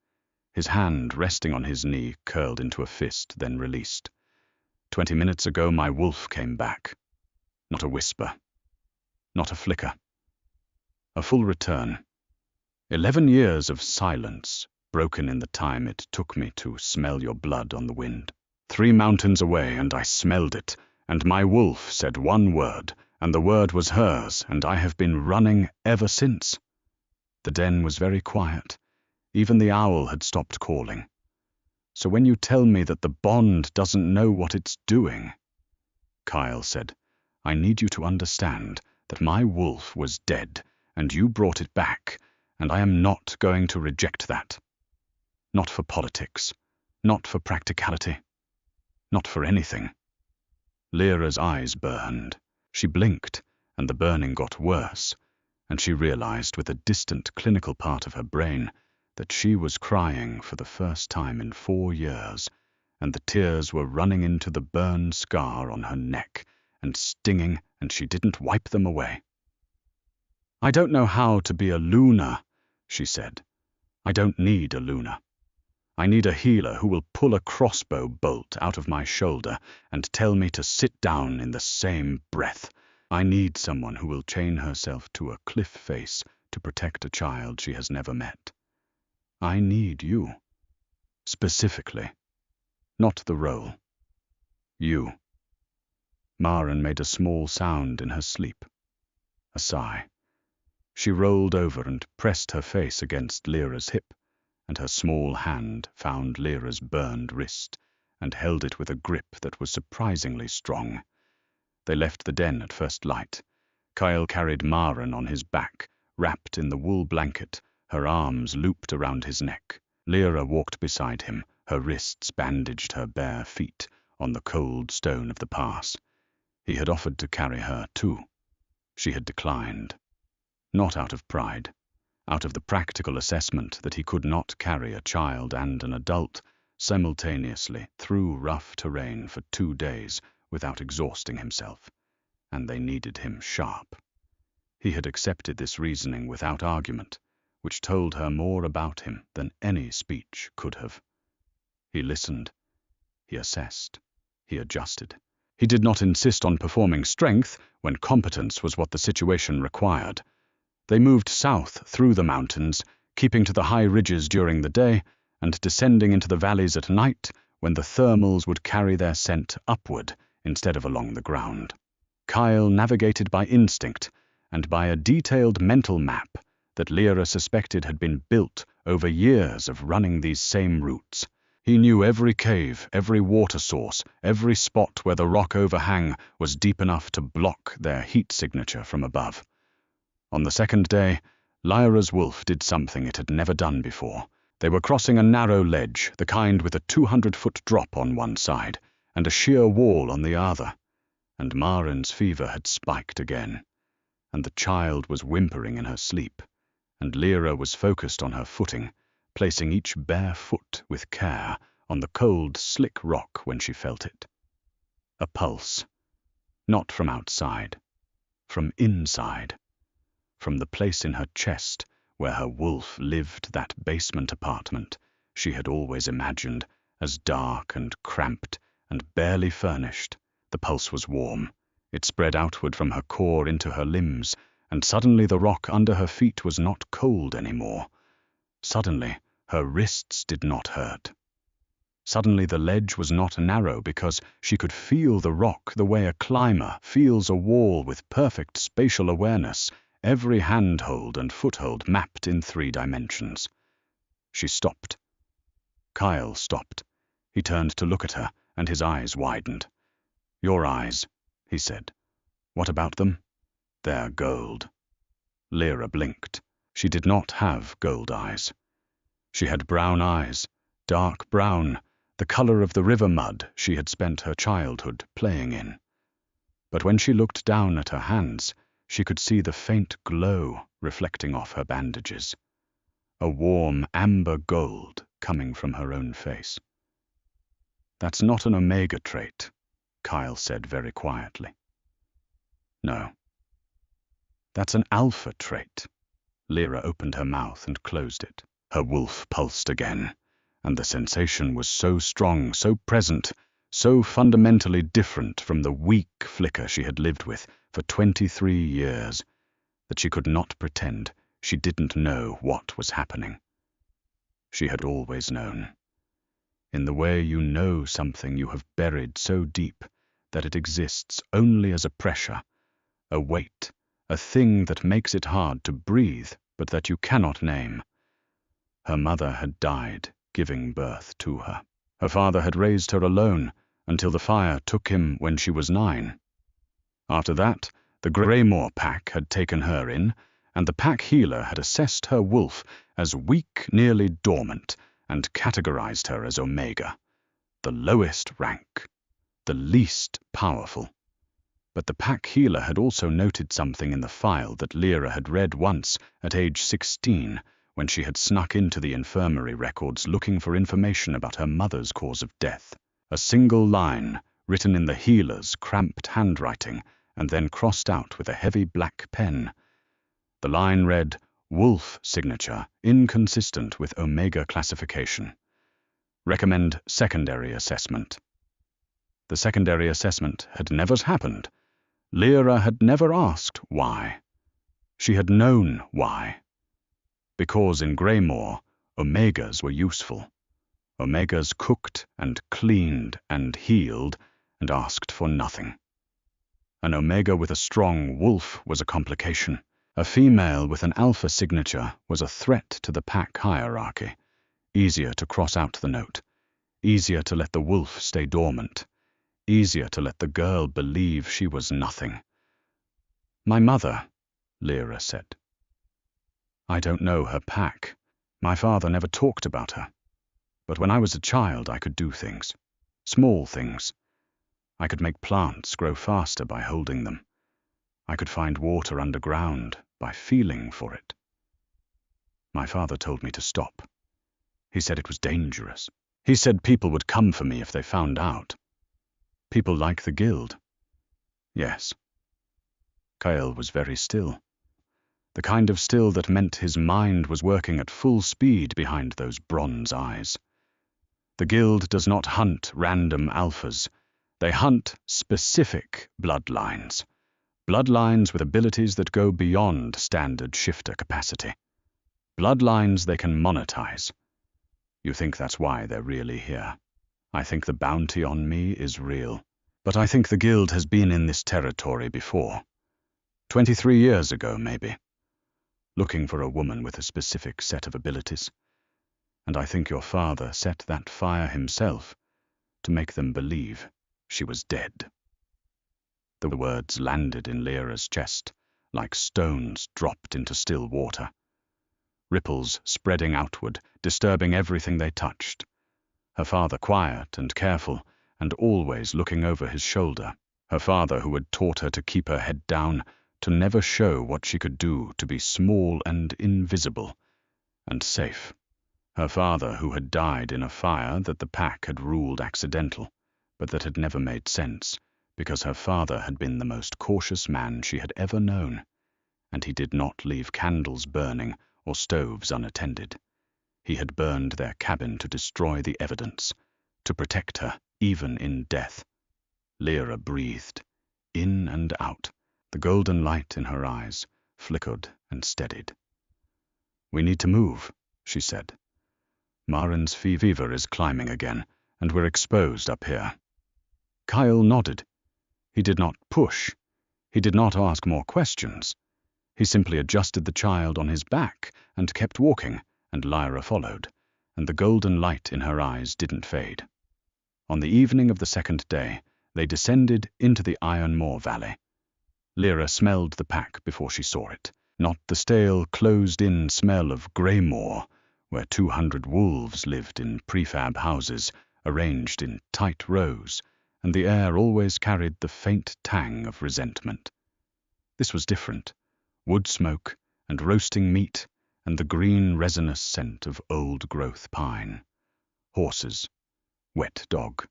his hand resting on his knee, curled into a fist, then released. 20 minutes ago my wolf came back. Not a whisper. Not a flicker. A full return. 11 years of silence, broken in the time it took me to smell your blood on the wind. 3 mountains away, and I smelled it, and my wolf said one word, and the word was hers, and I have been running ever since. The den was very quiet. Even the owl had stopped calling. So when you tell me that the bond doesn't know what it's doing, Kyle said, I need you to understand that my wolf was dead, and you brought it back, and I am not going to reject that. Not for politics, not for practicality, not for anything. Lyra's eyes burned. She blinked, and the burning got worse, and she realized with a distant clinical part of her brain that she was crying for the first time in 4 years, and the tears were running into the burn scar on her neck and stinging, and she didn't wipe them away. I don't know how to be a Luna, she said. I don't need a Luna. I need a healer who will pull a crossbow bolt out of my shoulder and tell me to sit down in the same breath. I need someone who will chain herself to a cliff face to protect a child she has never met. I need you. Specifically. Not the role. You. Maren made a small sound in her sleep. A sigh. She rolled over and pressed her face against Lyra's hip, and her small hand found Lyra's burned wrist and held it with a grip that was surprisingly strong. They left the den at first light. Kyle carried Maren on his back, wrapped in the wool blanket, her arms looped around his neck. Lyra walked beside him, her wrists bandaged her bare feet on the cold stone of the pass. He had offered to carry her too. She had declined. Not out of pride. Out of the practical assessment that he could not carry a child and an adult simultaneously through rough terrain for 2 days without exhausting himself, and they needed him sharp. He had accepted this reasoning without argument, which told her more about him than any speech could have. He listened. He assessed. He adjusted. He did not insist on performing strength when competence was what the situation required. They moved south through the mountains, keeping to the high ridges during the day and descending into the valleys at night when the thermals would carry their scent upward instead of along the ground. Kyle navigated by instinct and by a detailed mental map that Lyra suspected had been built over years of running these same routes. He knew every cave, every water source, every spot where the rock overhang was deep enough to block their heat signature from above. On the second day, Lyra's wolf did something it had never done before. They were crossing a narrow ledge, the kind with a 200-foot drop on one side and a sheer wall on the other, and Maren's fever had spiked again, and the child was whimpering in her sleep, and Lyra was focused on her footing, placing each bare foot with care on the cold, slick rock when she felt it. A pulse. Not from outside. From inside. From the place in her chest where her wolf lived, that basement apartment she had always imagined as dark and cramped and barely furnished. The pulse was warm. It spread outward from her core into her limbs, and suddenly the rock under her feet was not cold anymore. Suddenly her wrists did not hurt. Suddenly the ledge was not narrow because she could feel the rock the way a climber feels a wall with perfect spatial awareness, every handhold and foothold mapped in 3 dimensions. She stopped. Kyle stopped. He turned to look at her, and his eyes widened. Your eyes, he said. What about them? They're gold. Lyra blinked. She did not have gold eyes. She had brown eyes, dark brown, the color of the river mud she had spent her childhood playing in. But when she looked down at her hands, She could see the faint glow reflecting off her bandages, a warm amber gold coming from her own face. "That's not an Omega trait," Kyle said very quietly. "No. That's an Alpha trait." Lyra opened her mouth and closed it. Her wolf pulsed again, and the sensation was so strong, so present, so fundamentally different from the weak flicker she had lived with for 23 years, that she could not pretend she didn't know what was happening. She had always known. In the way you know something you have buried so deep that it exists only as a pressure, a weight, a thing that makes it hard to breathe but that you cannot name. Her mother had died giving birth to her. Her father had raised her alone until the fire took him when she was 9. After that, the Greymore pack had taken her in, and the pack healer had assessed her wolf as weak, nearly dormant, and categorized her as Omega, the lowest rank, the least powerful. But the pack healer had also noted something in the file that Lyra had read once at age 16, when she had snuck into the infirmary records looking for information about her mother's cause of death. A single line, written in the healer's cramped handwriting, and then crossed out with a heavy black pen. The line read, "Wolf signature, inconsistent with Omega classification. Recommend secondary assessment." The secondary assessment had never happened. Lyra had never asked why. She had known why. Because in Greymore, Omegas were useful. Omegas cooked and cleaned and healed and asked for nothing. An Omega with a strong wolf was a complication. A female with an Alpha signature was a threat to the pack hierarchy. Easier to cross out the note. Easier to let the wolf stay dormant. Easier to let the girl believe she was nothing. "My mother," Lyra said. "I don't know her pack. My father never talked about her. But when I was a child, I could do things. Small things. I could make plants grow faster by holding them. I could find water underground by feeling for it. My father told me to stop. He said it was dangerous. He said people would come for me if they found out. People like the guild." "Yes." Kyle was very still. The kind of still that meant his mind was working at full speed behind those bronze eyes. The guild does not hunt random alphas. They hunt specific bloodlines. Bloodlines with abilities that go beyond standard shifter capacity. Bloodlines they can monetize. You think that's why they're really here. I think the bounty on me is real. But I think the guild has been in this territory before. 23 years ago, maybe. Looking for a woman with a specific set of abilities. And I think your father set that fire himself to make them believe she was dead." The words landed in Lyra's chest, like stones dropped into still water. Ripples spreading outward, disturbing everything they touched. Her father quiet and careful, and always looking over his shoulder. Her father who had taught her to keep her head down, to never show what she could do to be small and invisible, and safe. Her father who had died in a fire that the pack had ruled accidental, but that had never made sense, because her father had been the most cautious man she had ever known, and he did not leave candles burning or stoves unattended. He had burned their cabin to destroy the evidence, to protect her, even in death. Lyra breathed, in and out. The golden light in her eyes flickered and steadied. "We need to move," she said. "Marin's fever is climbing again, and we're exposed up here." Kyle nodded. He did not push. He did not ask more questions. He simply adjusted the child on his back and kept walking, and Lyra followed, and the golden light in her eyes didn't fade. On the evening of the second day, they descended into the Iron Moor Valley. Lyra smelled the pack before she saw it, not the stale, closed-in smell of Greymore, where 200 wolves lived in prefab houses arranged in tight rows, and the air always carried the faint tang of resentment. This was different. Wood smoke and roasting meat and the green resinous scent of old-growth pine. Horses. Wet dog.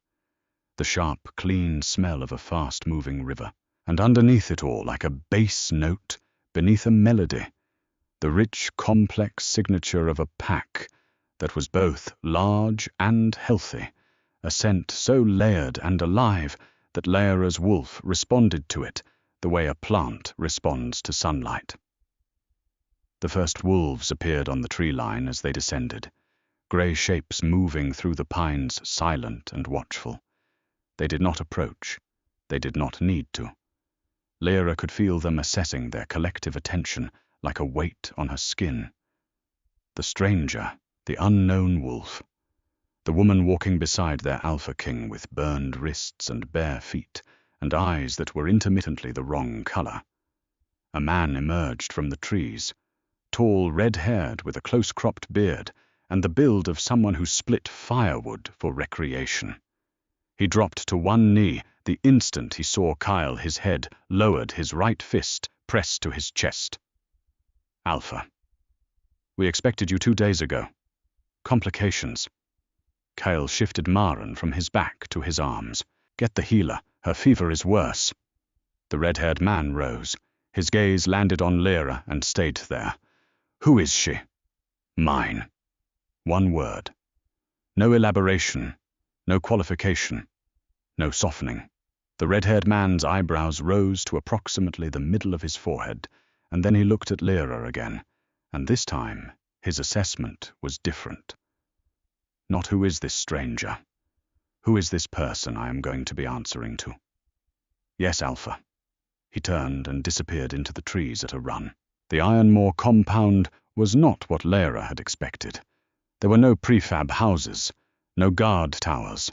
The sharp, clean smell of a fast-moving river. And underneath it all, like a bass note, beneath a melody, the rich, complex signature of a pack that was both large and healthy, a scent so layered and alive that Lyra's wolf responded to it the way a plant responds to sunlight. The first wolves appeared on the tree line as they descended, grey shapes moving through the pines, silent and watchful. They did not approach. They did not need to. Lyra could feel them assessing their collective attention like a weight on her skin. The stranger, the unknown wolf, the woman walking beside their alpha king with burned wrists and bare feet and eyes that were intermittently the wrong color. A man emerged from the trees, tall, red-haired with a close-cropped beard and the build of someone who split firewood for recreation. He dropped to one knee the instant he saw Kyle, his head lowered, his right fist pressed to his chest. Alpha. We expected you 2 days ago. Complications. Kyle shifted Maren from his back to his arms. Get the healer. Her fever is worse. The red-haired man rose. His gaze landed on Lyra and stayed there. Who is she? Mine. One word. No elaboration. No qualification. No softening. The red-haired man's eyebrows rose to approximately the middle of his forehead, and then he looked at Lyra again, and this time his assessment was different. Not who is this stranger? Who is this person I am going to be answering to? Yes, Alpha. He turned and disappeared into the trees at a run. The Ironmore compound was not what Lyra had expected. There were no prefab houses, no guard towers,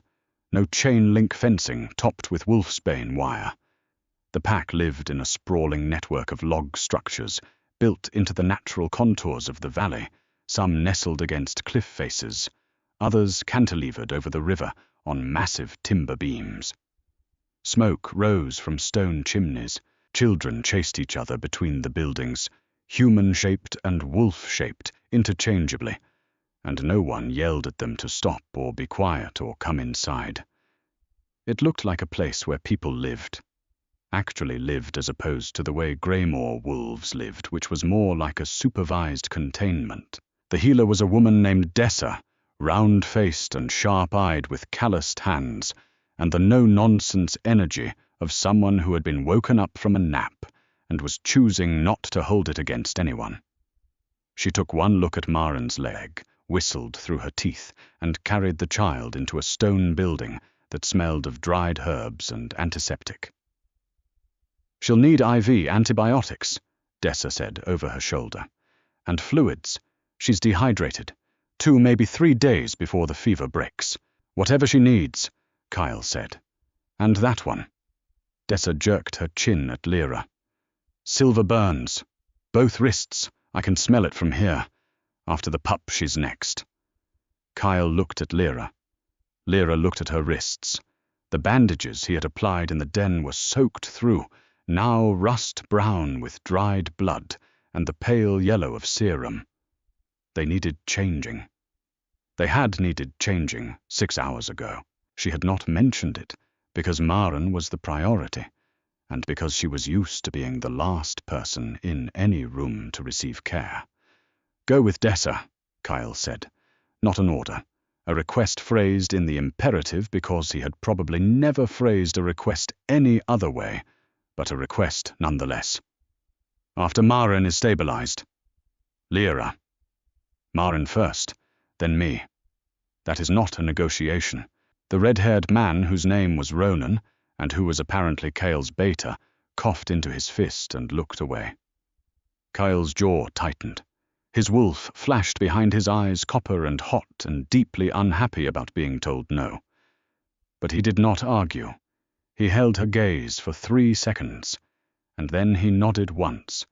no chain-link fencing topped with wolfsbane wire. The pack lived in a sprawling network of log structures built into the natural contours of the valley, some nestled against cliff faces, others cantilevered over the river on massive timber beams. Smoke rose from stone chimneys. Children chased each other between the buildings, human-shaped and wolf-shaped interchangeably, and no one yelled at them to stop or be quiet or come inside. It looked like a place where people lived. Actually lived as opposed to the way Greymore wolves lived, which was more like a supervised containment. The healer was a woman named Dessa, round-faced and sharp-eyed with calloused hands, and the no-nonsense energy of someone who had been woken up from a nap and was choosing not to hold it against anyone. She took one look at Maren's leg, whistled through her teeth, and carried the child into a stone building that smelled of dried herbs and antiseptic. She'll need IV antibiotics, Dessa said over her shoulder, and fluids. She's dehydrated. 2, maybe 3 days before the fever breaks. Whatever she needs, Kyle said. And that one. Dessa jerked her chin at Lyra. Silver burns. Both wrists. I can smell it from here. After the pup, she's next. Kyle looked at Lyra. Lyra looked at her wrists. The bandages he had applied in the den were soaked through, now rust-brown with dried blood and the pale yellow of serum. They needed changing. They had needed changing 6 hours ago. She had not mentioned it, because Maren was the priority, and because she was used to being the last person in any room to receive care. Go with Dessa, Kyle said. Not an order. A request phrased in the imperative because he had probably never phrased a request any other way, but a request nonetheless. After Maren is stabilized. Lyra. Maren first, then me. That is not a negotiation. The red-haired man, whose name was Ronan, and who was apparently Kyle's beta, coughed into his fist and looked away. Kyle's jaw tightened. His wolf flashed behind his eyes, copper and hot and deeply unhappy about being told no. But he did not argue. He held her gaze for 3 seconds, and then he nodded once,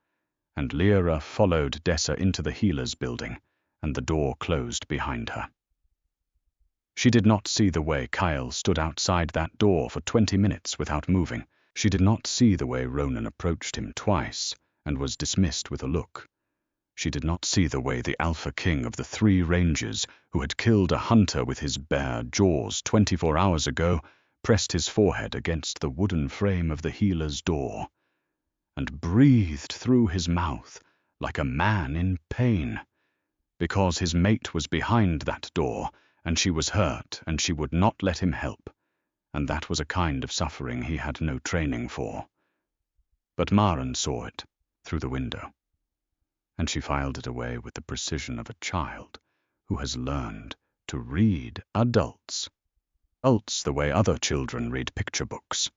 and Lyra followed Dessa into the healer's building, and the door closed behind her. She did not see the way Kyle stood outside that door for 20 minutes without moving. She did not see the way Ronan approached him twice and was dismissed with a look. She did not see the way the Alpha King of the 3 Rangers, who had killed a hunter with his bare jaws 24 hours ago, pressed his forehead against the wooden frame of the healer's door, and breathed through his mouth like a man in pain, because his mate was behind that door, and she was hurt, and she would not let him help, and that was a kind of suffering he had no training for. But Maren saw it through the window, and she filed it away with the precision of a child who has learned to read adults the way other children read picture books.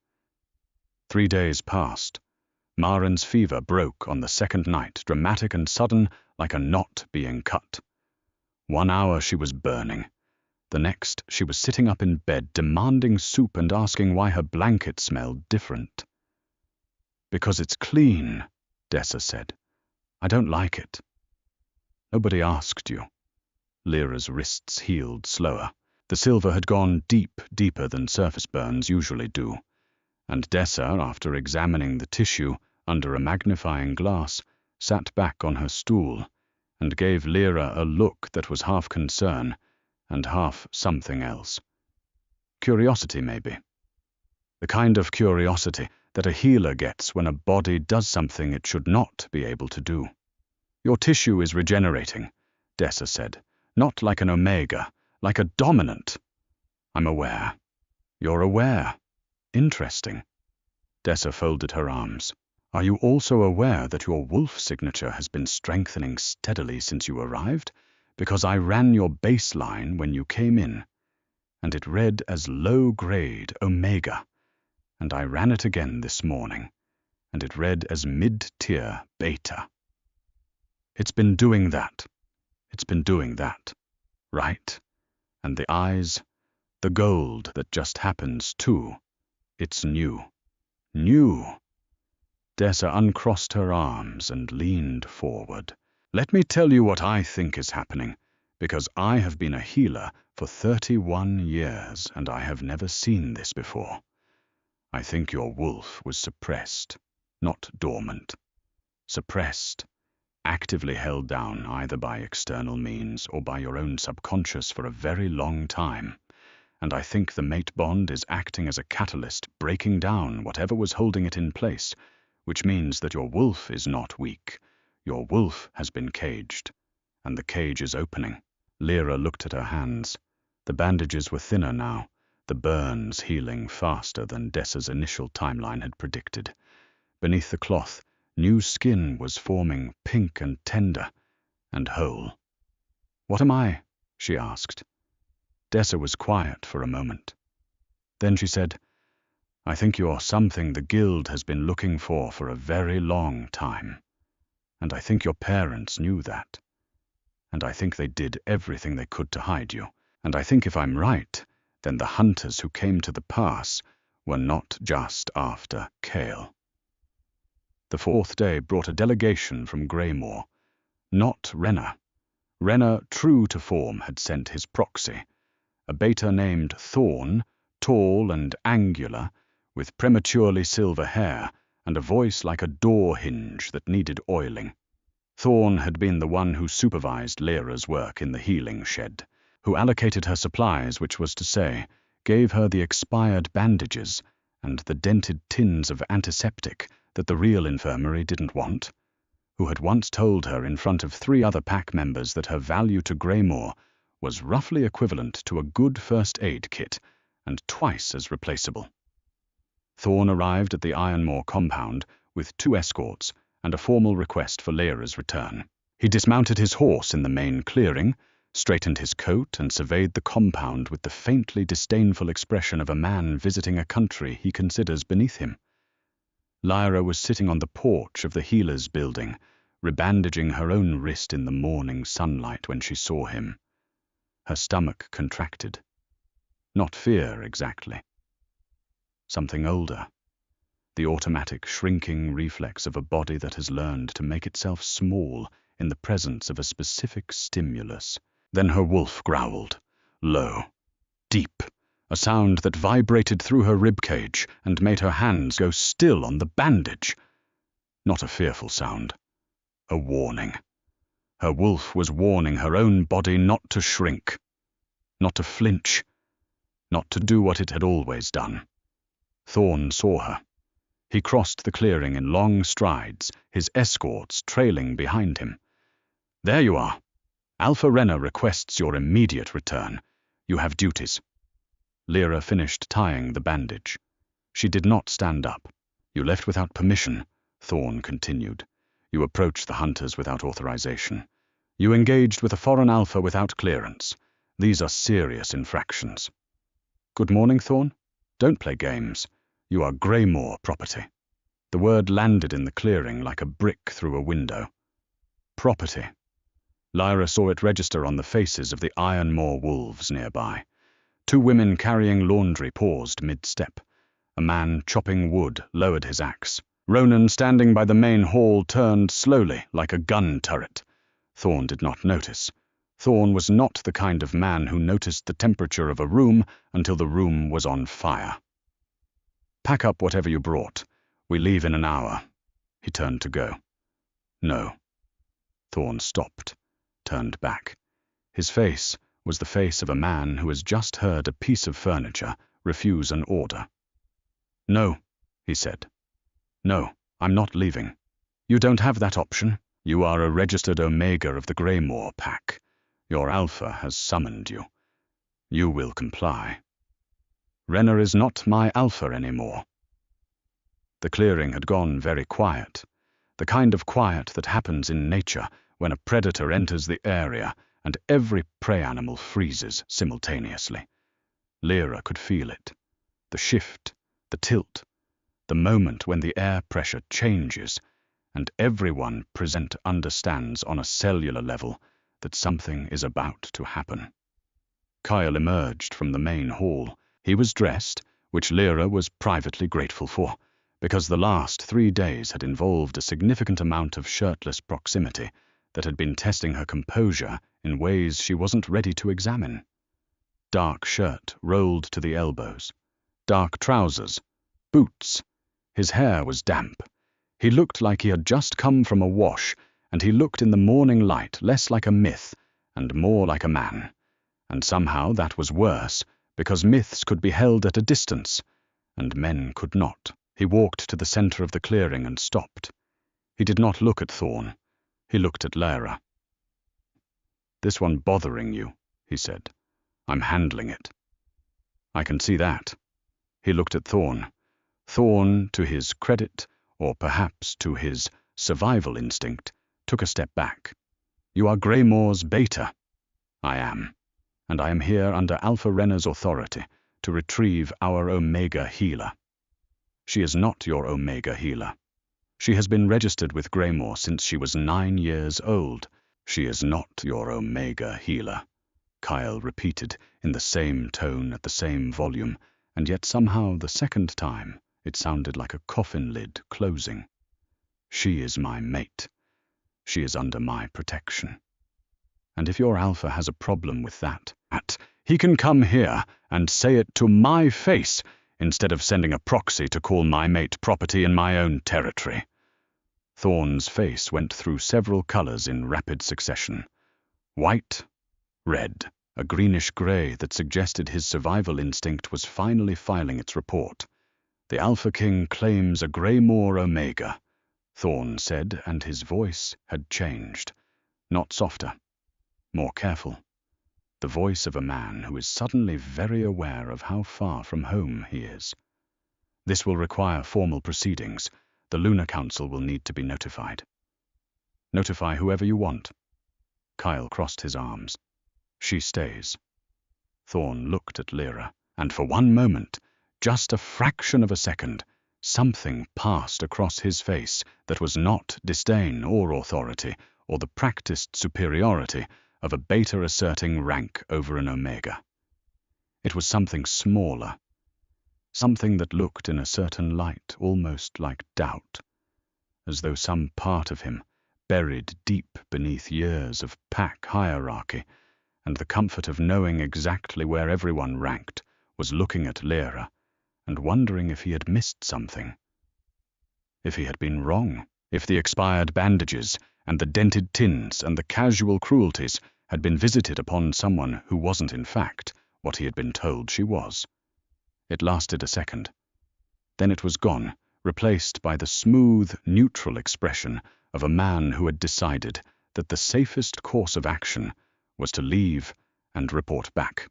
3 days passed. Maren's fever broke on the 2nd night, dramatic and sudden, like a knot being cut. 1 hour she was burning. The next she was sitting up in bed, demanding soup and asking why her blanket smelled different. "Because it's clean," Dessa said. "I don't like it." "Nobody asked you." Lyra's wrists healed slower. The silver had gone deeper than surface burns usually do, and Dessa, after examining the tissue under a magnifying glass, sat back on her stool and gave Lyra a look that was half concern and half something else. Curiosity, maybe. The kind of curiosity that a healer gets when a body does something it should not be able to do. "Your tissue is regenerating," Dessa said. "Not like an omega, like a dominant." "I'm aware." "You're aware. Interesting." Dessa folded her arms. "Are you also aware that your wolf signature has been strengthening steadily since you arrived? Because I ran your baseline when you came in, and it read as low-grade omega, and I ran it again this morning, and it read as mid-tier beta. It's been doing that. It's been doing that. Right? And the eyes, the gold that just happens too. It's new. New." Dessa uncrossed her arms and leaned forward. "Let me tell you what I think is happening, because I have been a healer for 31 years, and I have never seen this before. I think your wolf was suppressed, not dormant. Suppressed, actively held down either by external means or by your own subconscious for a very long time, and I think the mate bond is acting as a catalyst, breaking down whatever was holding it in place, which means that your wolf is not weak. Your wolf has been caged, and the cage is opening." Lyra looked at her hands. The bandages were thinner now, the burns healing faster than Dessa's initial timeline had predicted. Beneath the cloth, new skin was forming, pink and tender, and whole. "What am I?" she asked. Dessa was quiet for a moment. Then she said, "I think you're something the Guild has been looking for a very long time. And I think your parents knew that. And I think they did everything they could to hide you. And I think if I'm right, then the hunters who came to the pass were not just after Kale." The 4th day brought a delegation from Greymore. Not Renna. Renna, true to form, had sent his proxy, a beta named Thorn, tall and angular, with prematurely silver hair and a voice like a door hinge that needed oiling. Thorn had been the one who supervised Lyra's work in the healing shed, who allocated her supplies, which was to say, gave her the expired bandages and the dented tins of antiseptic that the real infirmary didn't want, who had once told her in front of 3 other pack members that her value to Greymore was roughly equivalent to a good first aid kit and twice as replaceable. Thorn arrived at the Ironmore compound with 2 escorts and a formal request for Lyra's return. He dismounted his horse in the main clearing, straightened his coat, and surveyed the compound with the faintly disdainful expression of a man visiting a country he considers beneath him. Lyra was sitting on the porch of the healer's building, rebandaging her own wrist in the morning sunlight when she saw him. Her stomach contracted. Not fear, exactly. Something older. The automatic shrinking reflex of a body that has learned to make itself small in the presence of a specific stimulus. Then her wolf growled, low, deep, a sound that vibrated through her ribcage and made her hands go still on the bandage. Not a fearful sound, a warning. Her wolf was warning her own body not to shrink, not to flinch, not to do what it had always done. Thorn saw her. He crossed the clearing in long strides, his escorts trailing behind him. "There you are. Alpha Renna requests your immediate return. You have duties." Lyra finished tying the bandage. She did not stand up. "You left without permission," Thorn continued. "You approached the hunters without authorization. You engaged with a foreign alpha without clearance. These are serious infractions." "Good morning, Thorn. Don't play games. You are Greymore property." The word landed in the clearing like a brick through a window. Property. Lyra saw it register on the faces of the Ironmoor wolves nearby. Two women carrying laundry paused mid-step. A man chopping wood lowered his axe. Ronan, standing by the main hall, turned slowly like a gun turret. Thorn did not notice. Thorn was not the kind of man who noticed the temperature of a room until the room was on fire. "Pack up whatever you brought. We leave in an hour." He turned to go. "No." Thorn stopped, turned back. His face was the face of a man who has just heard a piece of furniture refuse an order. "No," he said. "No, I'm not leaving. You don't have that option. You are a registered Omega of the Greymore pack. Your Alpha has summoned you. You will comply. Renna is not my Alpha anymore." The clearing had gone very quiet, the kind of quiet that happens in nature when a predator enters the area and every prey animal freezes simultaneously. Lyra could feel it. The shift, the tilt, the moment when the air pressure changes, and everyone present understands on a cellular level that something is about to happen. Kyle emerged from the main hall. He was dressed, which Lyra was privately grateful for, because the last 3 days had involved a significant amount of shirtless proximity that had been testing her composure in ways she wasn't ready to examine. Dark shirt rolled to the elbows, dark trousers, boots. His hair was damp. He looked like he had just come from a wash, and he looked in the morning light less like a myth and more like a man. And somehow that was worse, because myths could be held at a distance, and men could not. He walked to the center of the clearing and stopped. He did not look at Thorn. He looked at Lyra. "This one bothering you," he said. "I'm handling it." "I can see that." He looked at Thorn. Thorn, to his credit, or perhaps to his survival instinct, took a step back. "You are Greymoor's beta." "I am. And I am here under Alpha Renna's authority to retrieve our Omega healer." "She is not your Omega healer. She has been registered with Greymoor since she was 9 years old." "She is not your Omega healer," Kyle repeated in the same tone at the same volume, and yet somehow the second time it sounded like a coffin lid closing. "She is my mate. She is under my protection. And if your Alpha has a problem with that, he can come here and say it to my face instead of sending a proxy to call my mate property in my own territory." Thorn's face went through several colors in rapid succession. White, red, a greenish-gray that suggested his survival instinct was finally filing its report. "The Alpha King claims a Greymoor Omega," Thorn said, and his voice had changed. Not softer, more careful. The voice of a man who is suddenly very aware of how far from home he is. "This will require formal proceedings. The Lunar Council will need to be notified." "Notify whoever you want." Kyle crossed his arms. "She stays." Thorn looked at Lyra, and for one moment, just a fraction of a second, something passed across his face that was not disdain or authority or the practiced superiority of a beta asserting rank over an Omega. It was something smaller, something that looked in a certain light almost like doubt, as though some part of him, buried deep beneath years of pack hierarchy and the comfort of knowing exactly where everyone ranked, was looking at Lyra and wondering if he had missed something. If he had been wrong, if the expired bandages and the dented tins and the casual cruelties had been visited upon someone who wasn't in fact what he had been told she was. It lasted a second. Then it was gone, replaced by the smooth, neutral expression of a man who had decided that the safest course of action was to leave and report back.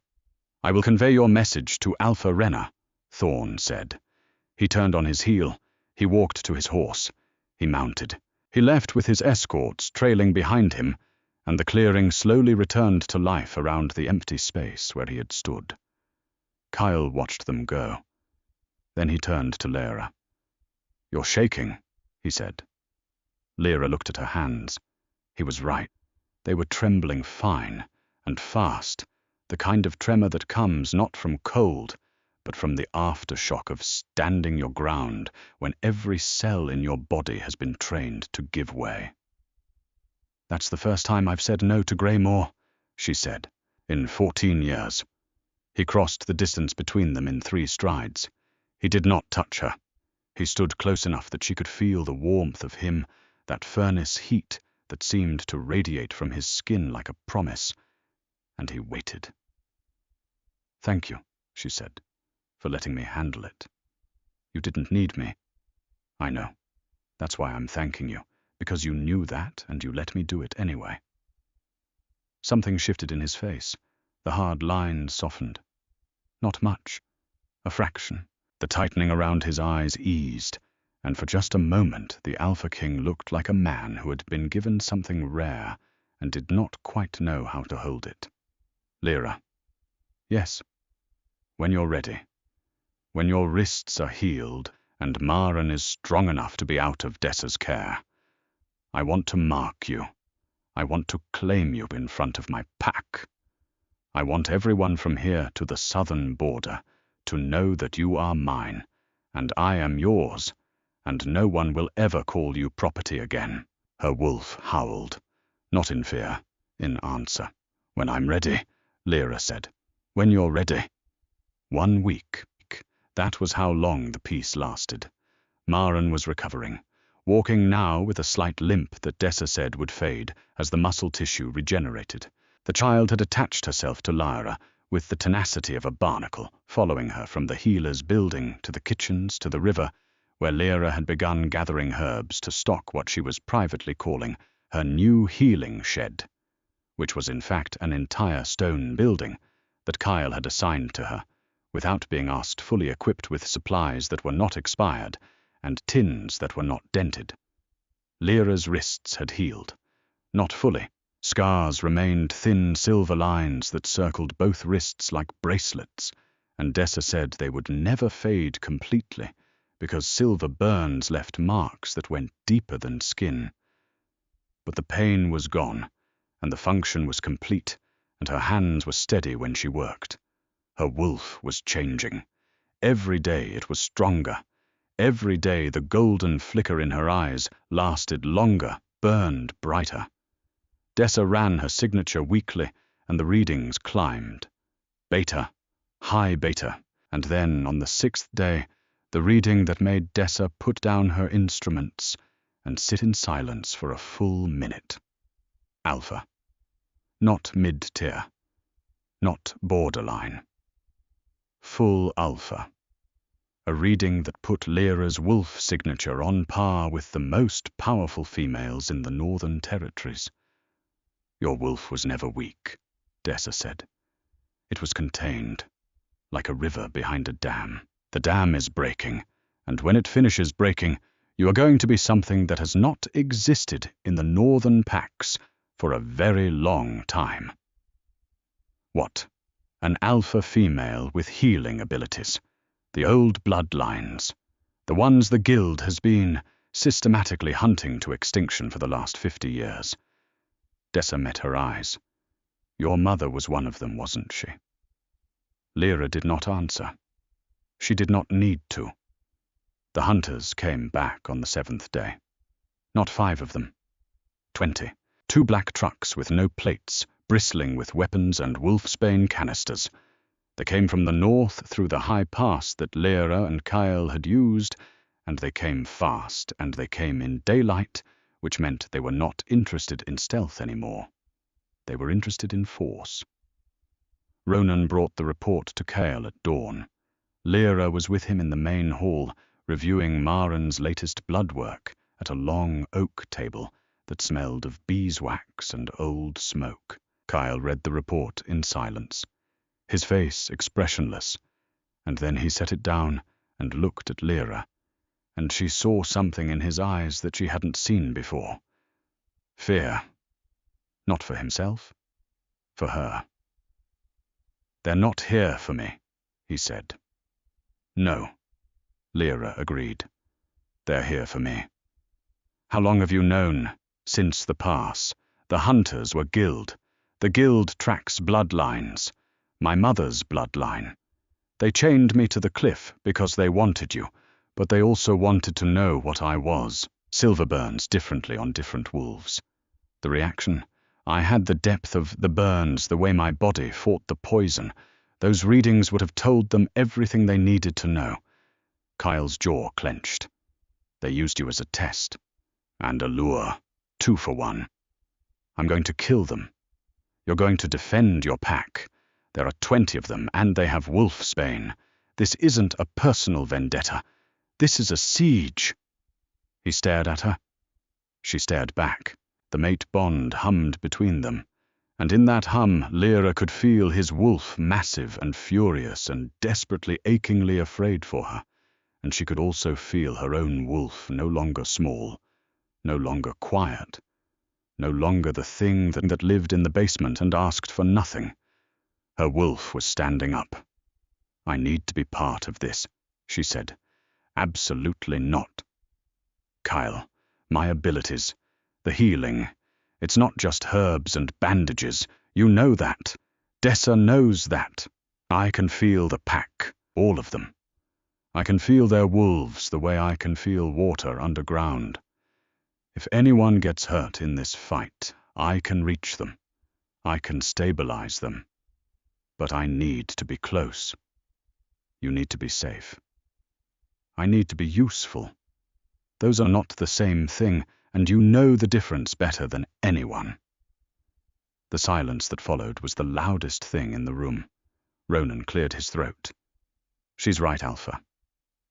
"I will convey your message to Alpha Renna," Thorn said. He turned on his heel. He walked to his horse. He mounted. He left with his escorts trailing behind him, and the clearing slowly returned to life around the empty space where he had stood. Kyle watched them go. Then he turned to Lyra. "You're shaking," he said. Lyra looked at her hands. He was right. They were trembling fine and fast, the kind of tremor that comes not from cold, but from the aftershock of standing your ground when every cell in your body has been trained to give way. "That's the first time I've said no to Greymore," she said, "in 14 years. He crossed the distance between them in 3 strides. He did not touch her. He stood close enough that she could feel the warmth of him, that furnace heat that seemed to radiate from his skin like a promise, and he waited. "Thank you," she said, "for letting me handle it. You didn't need me. I know. That's why I'm thanking you, because you knew that and you let me do it anyway." Something shifted in his face. The hard lines softened. Not much. A fraction. The tightening around his eyes eased, and for just a moment the Alpha King looked like a man who had been given something rare and did not quite know how to hold it. "Lyra." "Yes." "When you're ready. When your wrists are healed and Maren is strong enough to be out of Dessa's care. I want to mark you. I want to claim you in front of my pack. I want everyone from here to the southern border to know that you are mine, and I am yours, and no one will ever call you property again." Her wolf howled, not in fear, in answer. "When I'm ready," Lyra said. "When you're ready." 1 week. That was how long the peace lasted. Maren was recovering, walking now with a slight limp that Dessa said would fade as the muscle tissue regenerated. The child had attached herself to Lyra with the tenacity of a barnacle, following her from the healer's building to the kitchens to the river, where Lyra had begun gathering herbs to stock what she was privately calling her new healing shed, which was in fact an entire stone building that Kyle had assigned to her, without being asked, fully equipped with supplies that were not expired and tins that were not dented. Lyra's wrists had healed. Not fully. Scars remained, thin silver lines that circled both wrists like bracelets, and Dessa said they would never fade completely, because silver burns left marks that went deeper than skin. But the pain was gone, and the function was complete, and her hands were steady when she worked. Her wolf was changing. Every day it was stronger. Every day the golden flicker in her eyes lasted longer, burned brighter. Dessa ran her signature weekly, and the readings climbed. Beta, high beta, and then, on the 6th day, the reading that made Dessa put down her instruments and sit in silence for a full minute. Alpha. Not mid-tier. Not borderline. Full alpha. A reading that put Lyra's wolf signature on par with the most powerful females in the Northern Territories. "Your wolf was never weak," Dessa said. "It was contained, like a river behind a dam. The dam is breaking, and when it finishes breaking, you are going to be something that has not existed in the Northern Packs for a very long time." What? An alpha female with healing abilities. The old bloodlines. The ones the Guild has been systematically hunting to extinction for the last 50 years. Dessa met her eyes. "Your mother was one of them, wasn't she?" Lyra did not answer. She did not need to. The hunters came back on the 7th day. Not 5 of them. 20. 2 black trucks with no plates, bristling with weapons and wolfsbane canisters. They came from the north through the high pass that Lyra and Kyle had used, and they came fast, and they came in daylight, which meant they were not interested in stealth anymore. They were interested in force. Ronan brought the report to Kyle at dawn. Lyra was with him in the main hall, reviewing Maren's latest blood work at a long oak table that smelled of beeswax and old smoke. Kyle read the report in silence, his face expressionless, and then he set it down and looked at Lyra, and she saw something in his eyes that she hadn't seen before. Fear. Not for himself, for her. "They're not here for me," he said. "No," Lyra agreed. "They're here for me. How long have you known?" "Since the pass. The hunters were guild. The guild tracks bloodlines. My mother's bloodline. They chained me to the cliff because they wanted you, but they also wanted to know what I was." Silver burns differently on different wolves. The reaction? I had the depth of the burns, the way my body fought the poison. Those readings would have told them everything they needed to know. Kyle's jaw clenched. "They used you as a test. And a lure. 2 for 1. I'm going to kill them. You're going to defend your pack. There are 20 of them, and they have wolfsbane. This isn't a personal vendetta. This is a siege." He stared at her. She stared back. The mate bond hummed between them, and in that hum Lyra could feel his wolf massive and furious and desperately achingly afraid for her, and she could also feel her own wolf no longer small, no longer quiet, no longer the thing that lived in the basement and asked for nothing. Her wolf was standing up. "I need to be part of this," she said. "Absolutely not. Kyle, my abilities, the healing, it's not just herbs and bandages. You know that. Dessa knows that. I can feel the pack, all of them. I can feel their wolves the way I can feel water underground. If anyone gets hurt in this fight, I can reach them. I can stabilize them. But I need to be close. You need to be safe. I need to be useful. Those are not the same thing, and you know the difference better than anyone." The silence that followed was the loudest thing in the room. Ronan cleared his throat. "She's right, Alpha.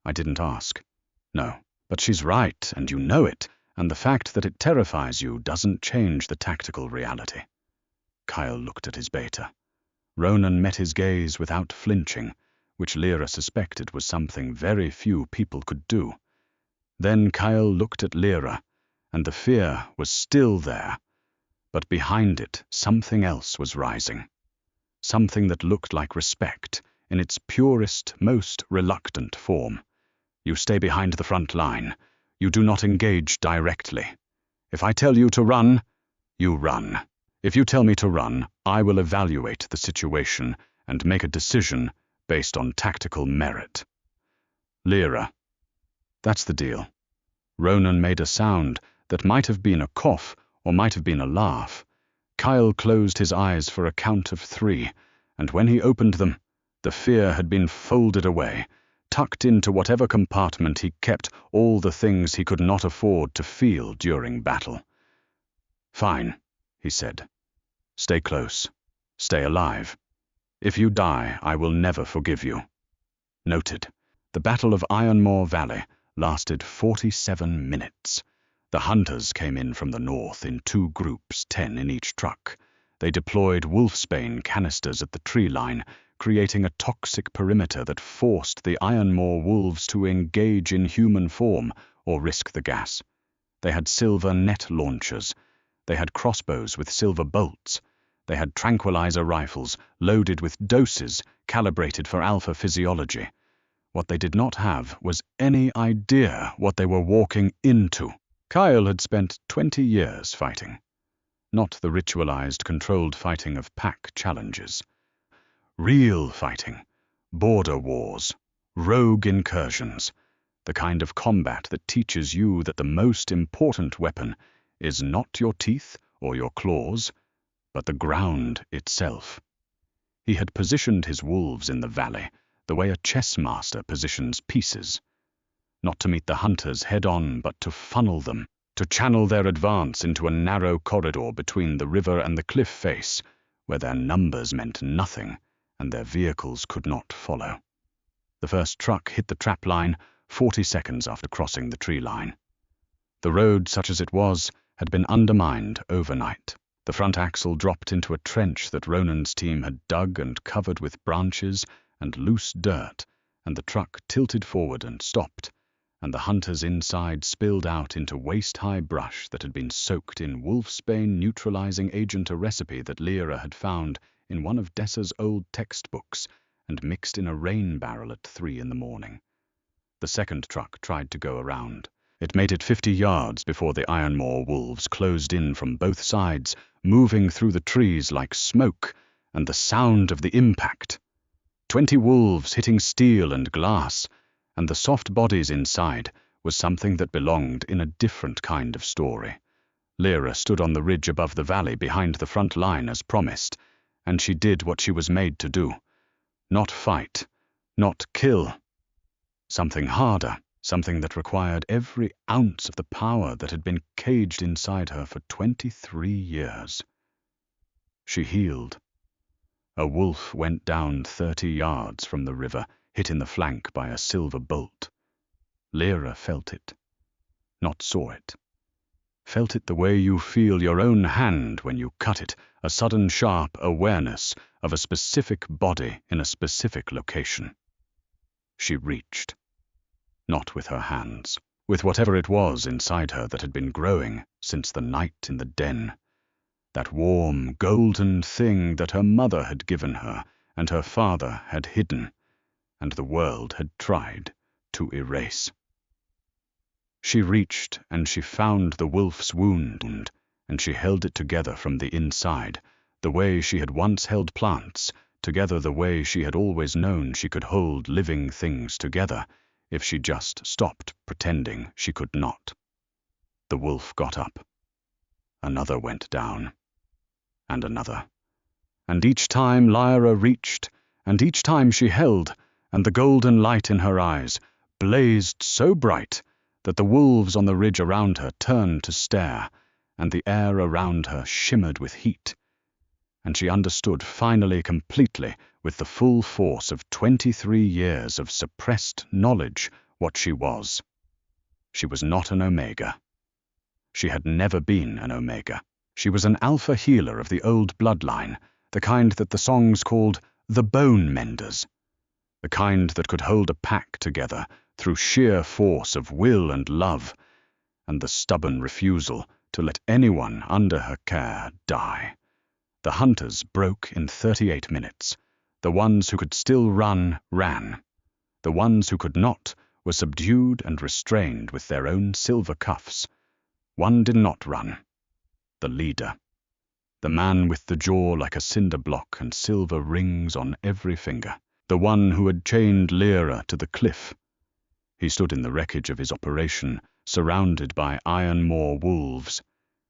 I didn't ask. No, but she's right, and you know it, and the fact that it terrifies you doesn't change the tactical reality." Kyle looked at his beta. Ronan met his gaze without flinching, which Lyra suspected was something very few people could do. Then Kyle looked at Lyra, and the fear was still there, but behind it something else was rising. Something that looked like respect, in its purest, most reluctant form. "You stay behind the front line. You do not engage directly. If I tell you to run, you run. If you tell me to run, I will evaluate the situation and make a decision based on tactical merit." "Lyra." "That's the deal." Ronan made a sound that might have been a cough or might have been a laugh. Kyle closed his eyes for a count of 3, and when he opened them, the fear had been folded away, tucked into whatever compartment he kept all the things he could not afford to feel during battle. "Fine," he said. "Stay close. Stay alive. If you die, I will never forgive you." Noted. The Battle of Ironmore Valley lasted 47 minutes. The hunters came in from the north in 2 groups, 10 in each truck. They deployed wolfsbane canisters at the tree line, creating a toxic perimeter that forced the Ironmore wolves to engage in human form or risk the gas. They had silver net launchers. They had crossbows with silver bolts. They had tranquilizer rifles loaded with doses calibrated for alpha physiology. What they did not have was any idea what they were walking into. Kyle had spent 20 years fighting. Not the ritualized, controlled fighting of pack challenges. Real fighting, border wars, rogue incursions, the kind of combat that teaches you that the most important weapon is not your teeth or your claws, but the ground itself. He had positioned his wolves in the valley, the way a chess master positions pieces. Not to meet the hunters head-on, but to funnel them, to channel their advance into a narrow corridor between the river and the cliff face, where their numbers meant nothing and their vehicles could not follow. The first truck hit the trap line 40 seconds after crossing the tree line. The road, such as it was, had been undermined overnight. The front axle dropped into a trench that Ronan's team had dug and covered with branches and loose dirt, and the truck tilted forward and stopped, and the hunters inside spilled out into waist-high brush that had been soaked in wolfsbane neutralizing agent, a recipe that Lyra had found in one of Dessa's old textbooks and mixed in a rain barrel at 3 in the morning. The second truck tried to go around. It made it 50 yards before the Ironmoor wolves closed in from both sides, moving through the trees like smoke, and the sound of the impact. 20 wolves hitting steel and glass, and the soft bodies inside was something that belonged in a different kind of story. Lyra stood on the ridge above the valley behind the front line as promised, and she did what she was made to do. Not fight, not kill. Something harder, something that required every ounce of the power that had been caged inside her for 23 years. She healed. A wolf went down 30 yards from the river, hit in the flank by a silver bolt. Lyra felt it, not saw it. Felt it the way you feel your own hand when you cut it, a sudden sharp awareness of a specific body in a specific location. She reached. Not with her hands, with whatever it was inside her that had been growing since the night in the den. That warm, golden thing that her mother had given her and her father had hidden, and the world had tried to erase. She reached and she found the wolf's wound, and she held it together from the inside, the way she had once held plants, together the way she had always known she could hold living things together, if she just stopped pretending she could not. The wolf got up. Another went down. And another. And each time Lyra reached, and each time she held, and the golden light in her eyes blazed so bright that the wolves on the ridge around her turned to stare, and the air around her shimmered with heat. And she understood finally completely, with the full force of 23 years of suppressed knowledge, what she was. She was not an Omega. She had never been an Omega. She was an alpha healer of the old bloodline, the kind that the songs called the Bone Menders, the kind that could hold a pack together through sheer force of will and love, and the stubborn refusal to let anyone under her care die. The hunters broke in 38 minutes. The ones who could still run, ran. The ones who could not were subdued and restrained with their own silver cuffs. One did not run. The leader. The man with the jaw like a cinder block and silver rings on every finger. The one who had chained Lyra to the cliff. He stood in the wreckage of his operation, surrounded by Ironmoor wolves,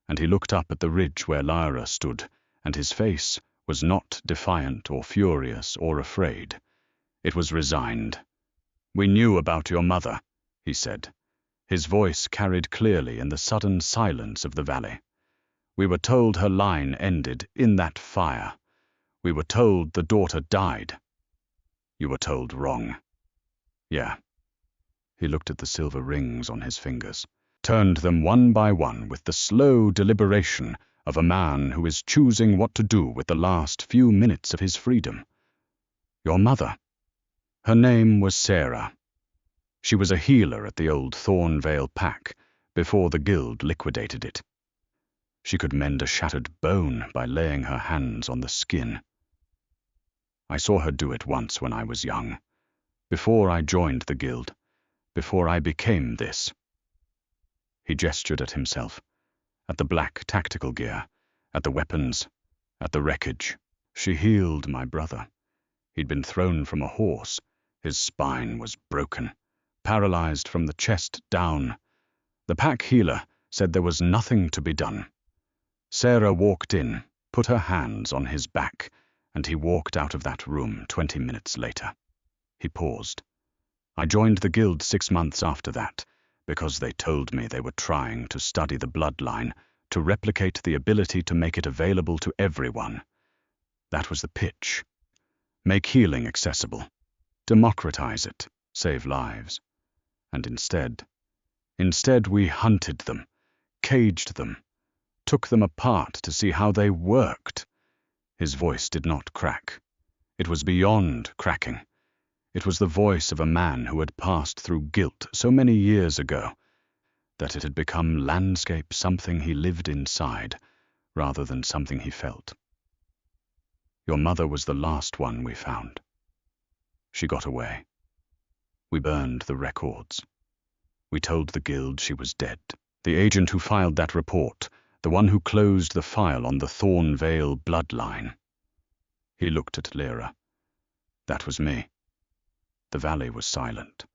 and he looked up at the ridge where Lyra stood, and his face was not defiant or furious or afraid. It was resigned. "We knew about your mother," he said. His voice carried clearly in the sudden silence of the valley. "We were told her line ended in that fire. We were told the daughter died. You were told wrong." "Yeah." He looked at the silver rings on his fingers, turned them one by one with the slow deliberation of a man who is choosing what to do with the last few minutes of his freedom. "Your mother. Her name was Sarah. She was a healer at the old Thornvale Pack, before the guild liquidated it. She could mend a shattered bone by laying her hands on the skin. I saw her do it once when I was young, before I joined the guild, before I became this." He gestured at himself, at the black tactical gear, at the weapons, at the wreckage. "She healed my brother. He'd been thrown from a horse. His spine was broken, paralyzed from the chest down. The pack healer said there was nothing to be done. Sarah walked in, put her hands on his back, and he walked out of that room 20 minutes later. He paused. I joined the guild 6 months after that, because they told me they were trying to study the bloodline, to replicate the ability to make it available to everyone. That was the pitch. Make healing accessible. Democratize it. Save lives. And instead we hunted them, caged them, took them apart to see how they worked. His voice did not crack. It was beyond cracking. It was the voice of a man who had passed through guilt so many years ago that it had become landscape, something he lived inside, rather than something he felt. Your mother was the last one we found. She got away. We burned the records. We told the guild she was dead. The agent who filed that report, the one who closed the file on the Thornvale bloodline. He looked at Lyra. That was me. The valley was silent.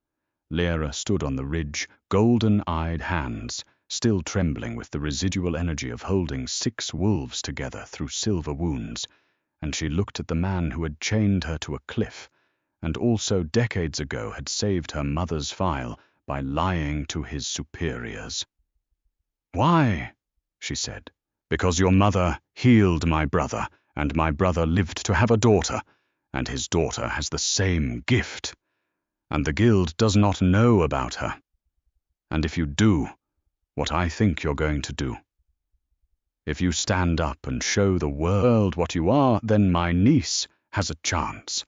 Lyra stood on the ridge, golden-eyed hands, still trembling with the residual energy of holding 6 wolves together through silver wounds, and she looked at the man who had chained her to a cliff, and also decades ago had saved her mother's file by lying to his superiors. "Why?" she said. "Because your mother healed my brother, and my brother lived to have a daughter, and his daughter has the same gift. And the guild does not know about her. And if you do, what I think you're going to do, if you stand up and show the world what you are, then my niece has a chance,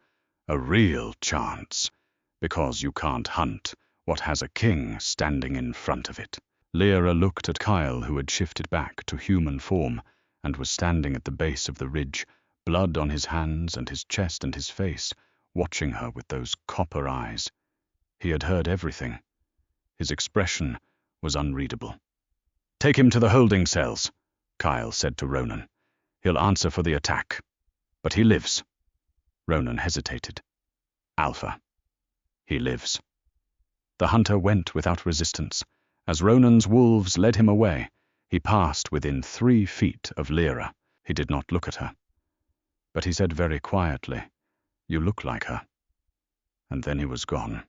a real chance, because you can't hunt what has a king standing in front of it." Lyra looked at Kyle, who had shifted back to human form and was standing at the base of the ridge, blood on his hands and his chest and his face, watching her with those copper eyes. He had heard everything. His expression was unreadable. "Take him to the holding cells," Kyle said to Ronan. "He'll answer for the attack. But he lives." Ronan hesitated. "Alpha. He lives." The hunter went without resistance. As Ronan's wolves led him away, he passed within 3 feet of Lyra. He did not look at her. But he said very quietly, "You look like her." And then he was gone.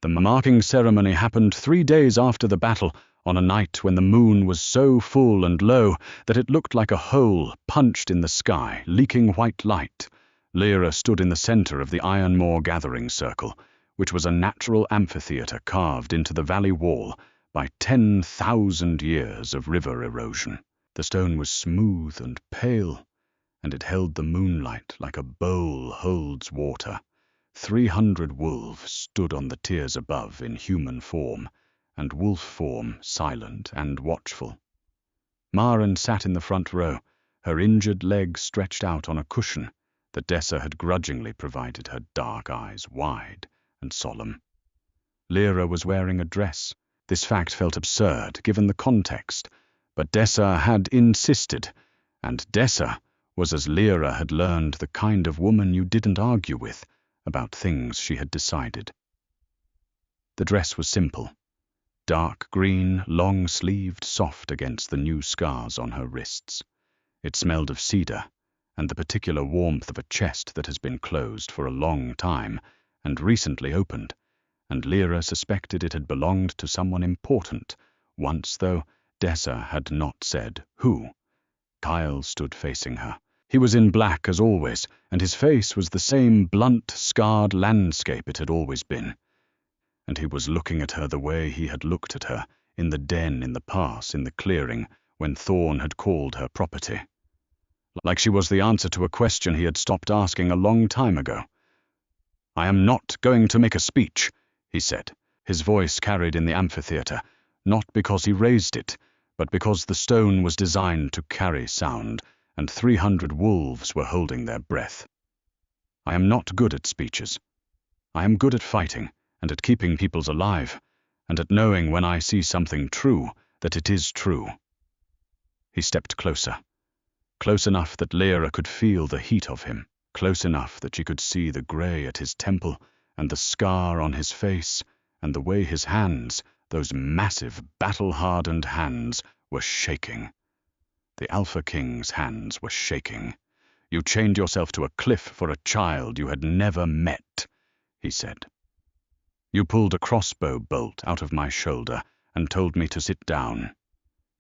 The marking ceremony happened 3 days after the battle, on a night when the moon was so full and low that it looked like a hole punched in the sky, leaking white light. Lyra stood in the center of the Ironmore gathering circle, which was a natural amphitheater carved into the valley wall by 10,000 years of river erosion. The stone was smooth and pale, and it held the moonlight like a bowl holds water. 300 wolves stood on the tiers above in human form, and wolf form silent and watchful. Maren sat in the front row, her injured leg stretched out on a cushion that Dessa had grudgingly provided her dark eyes wide and solemn. Lyra was wearing a dress. This fact felt absurd, given the context, but Dessa had insisted, and Dessa was, as Lyra had learned, the kind of woman you didn't argue with about things she had decided. The dress was simple. Dark green, long-sleeved, soft against the new scars on her wrists. It smelled of cedar, and the particular warmth of a chest that has been closed for a long time and recently opened, and Lyra suspected it had belonged to someone important, once, though Dessa had not said who. Kyle stood facing her. He was in black as always, and his face was the same blunt, scarred landscape it had always been. And he was looking at her the way he had looked at her in the den in the pass in the clearing when Thorn had called her property. Like she was the answer to a question he had stopped asking a long time ago. "I am not going to make a speech," he said, his voice carried in the amphitheater, not because he raised it, but because the stone was designed to carry sound, and 300 wolves were holding their breath. "I am not good at speeches. I am good at fighting, and at keeping peoples alive, and at knowing when I see something true, that it is true." He stepped closer, close enough that Lyra could feel the heat of him, close enough that she could see the grey at his temple, and the scar on his face, and the way his hands, those massive, battle-hardened hands, were shaking. The Alpha King's hands were shaking. You chained yourself to a cliff for a child you had never met, he said. You pulled a crossbow bolt out of my shoulder and told me to sit down.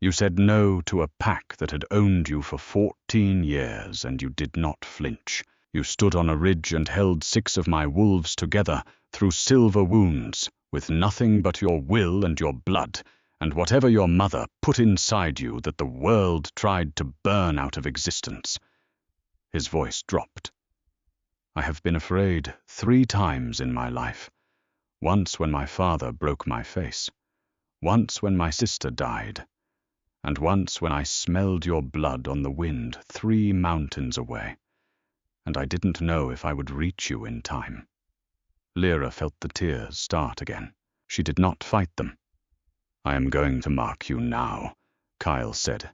You said no to a pack that had owned you for 14 years, and you did not flinch. You stood on a ridge and held 6 of my wolves together through silver wounds, with nothing but your will and your blood, and whatever your mother put inside you that the world tried to burn out of existence. His voice dropped. I have been afraid 3 times in my life. Once when my father broke my face, once when my sister died, and once when I smelled your blood on the wind 3 mountains away, and I didn't know if I would reach you in time. Lyra felt the tears start again. She did not fight them. I am going to mark you now, Kyle said,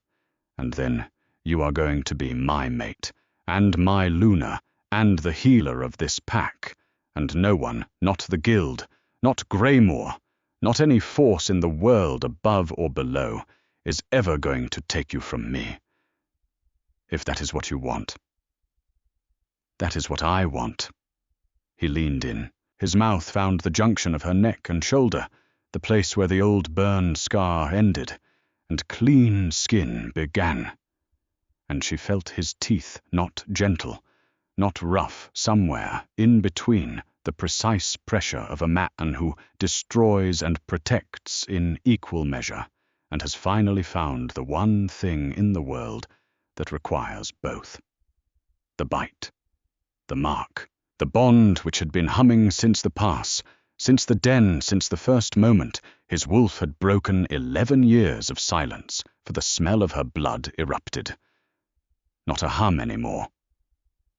and then you are going to be my mate, and my Luna, and the healer of this pack, and no one, not the guild, not Greymore, not any force in the world above or below, is ever going to take you from me. If that is what you want. That is what I want. He leaned in. His mouth found the junction of her neck and shoulder, the place where the old burn scar ended, and clean skin began. And she felt his teeth, not gentle, not rough, somewhere in between, the precise pressure of a man who destroys and protects in equal measure, and has finally found the one thing in the world that requires both. The bite, the mark, the bond which had been humming since the pass, since the den, since the first moment his wolf had broken 11 years of silence, for the smell of her blood erupted. Not a hum anymore.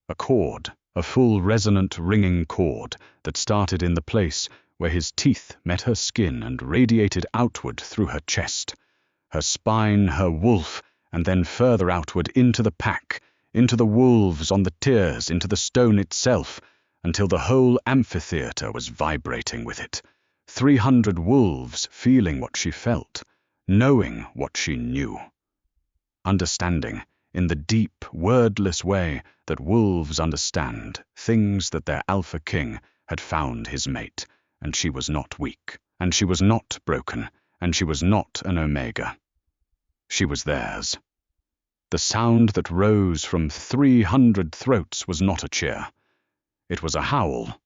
A chord, a full resonant ringing chord that started in the place where his teeth met her skin and radiated outward through her chest, her spine, her wolf, and then further outward into the pack, into the wolves on the tiers, into the stone itself, until the whole amphitheater was vibrating with it. 300 wolves feeling what she felt, knowing what she knew. Understanding, in the deep, wordless way that wolves understand, things that their alpha king had found his mate, and she was not weak, and she was not broken, and she was not an omega. She was theirs. The sound that rose from 300 throats was not a cheer. It was a howl.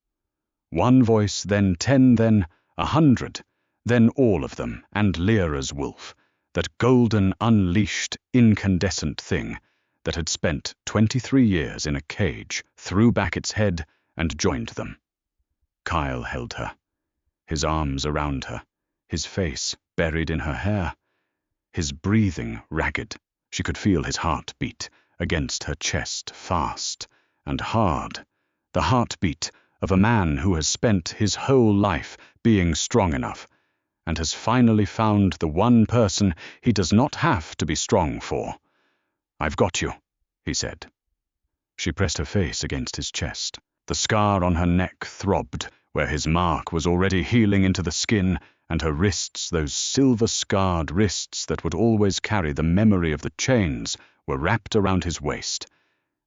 1 voice, then 10, then 100, then all of them, and Lyra's wolf, that golden, unleashed, incandescent thing that had spent 23 years in a cage, threw back its head and joined them. Kyle held her, his arms around her, his face buried in her hair, his breathing ragged. She could feel his heart beat against her chest, fast and hard, the heartbeat of a man who has spent his whole life being strong enough, and has finally found the one person he does not have to be strong for. I've got you, he said. She pressed her face against his chest. The scar on her neck throbbed, where his mark was already healing into the skin, and her wrists, those silver-scarred wrists that would always carry the memory of the chains, were wrapped around his waist,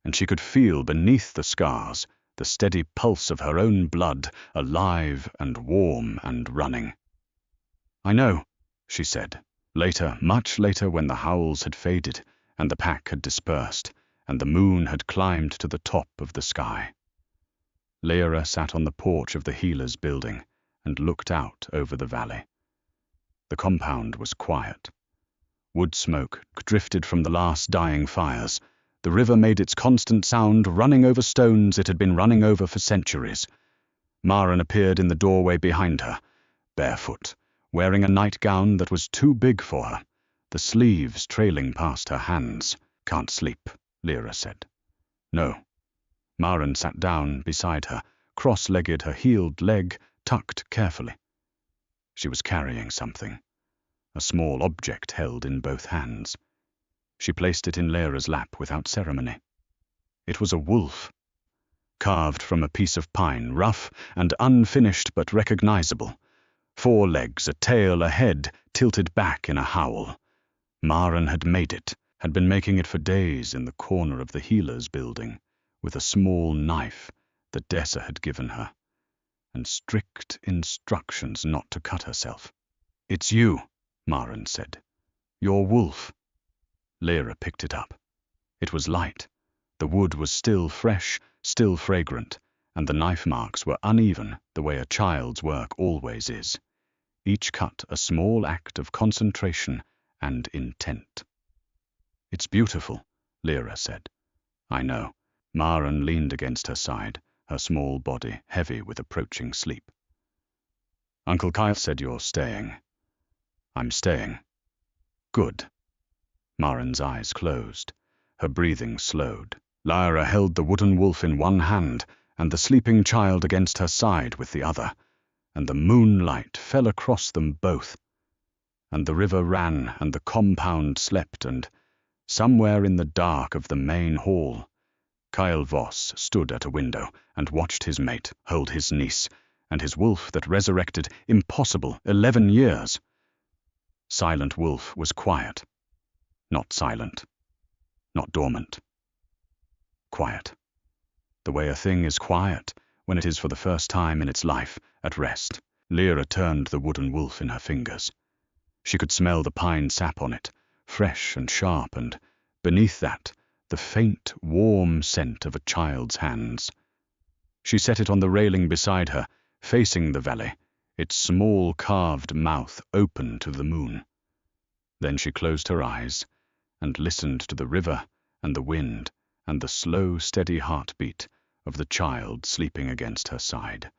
and she could feel beneath the scars the steady pulse of her own blood, alive and warm and running. I know, she said, later, much later, when the howls had faded and the pack had dispersed and the moon had climbed to the top of the sky. Lyra sat on the porch of the healer's building and looked out over the valley. The compound was quiet. Wood smoke drifted from the last dying fires. The river made its constant sound, running over stones it had been running over for centuries. Maren appeared in the doorway behind her, barefoot, wearing a nightgown that was too big for her, the sleeves trailing past her hands. Can't sleep, Lyra said. No. Maren sat down beside her, cross-legged, her healed leg tucked carefully. She was carrying something, a small object held in both hands. She placed it in Lyra's lap without ceremony. It was a wolf, carved from a piece of pine, rough and unfinished but recognizable. 4 legs, a tail, a head, tilted back in a howl. Maren had made it, had been making it for days in the corner of the healer's building with a small knife that Dessa had given her, and strict instructions not to cut herself. "It's you," Maren said. "Your wolf." Lyra picked it up. It was light. The wood was still fresh, still fragrant, and the knife marks were uneven the way a child's work always is. Each cut a small act of concentration and intent. "It's beautiful," Lyra said. "I know." Maren leaned against her side, her small body heavy with approaching sleep. "Uncle Kyle said you're staying." "I'm staying." "Good." Maren's eyes closed. Her breathing slowed. Lyra held the wooden wolf in one hand and the sleeping child against her side with the other, and the moonlight fell across them both. And the river ran, and the compound slept, and somewhere in the dark of the main hall, Kyle Voss stood at a window and watched his mate hold his niece, and his wolf that resurrected, impossible, 11 years. Silent Wolf was quiet. Not silent. Not dormant. Quiet. The way a thing is quiet when it is for the first time in its life at rest. Lyra turned the wooden wolf in her fingers. She could smell the pine sap on it, fresh and sharp, and beneath that, the faint, warm scent of a child's hands. She set it on the railing beside her, facing the valley, its small carved mouth open to the moon. Then she closed her eyes and listened to the river and the wind and the slow, steady heartbeat of the child sleeping against her side.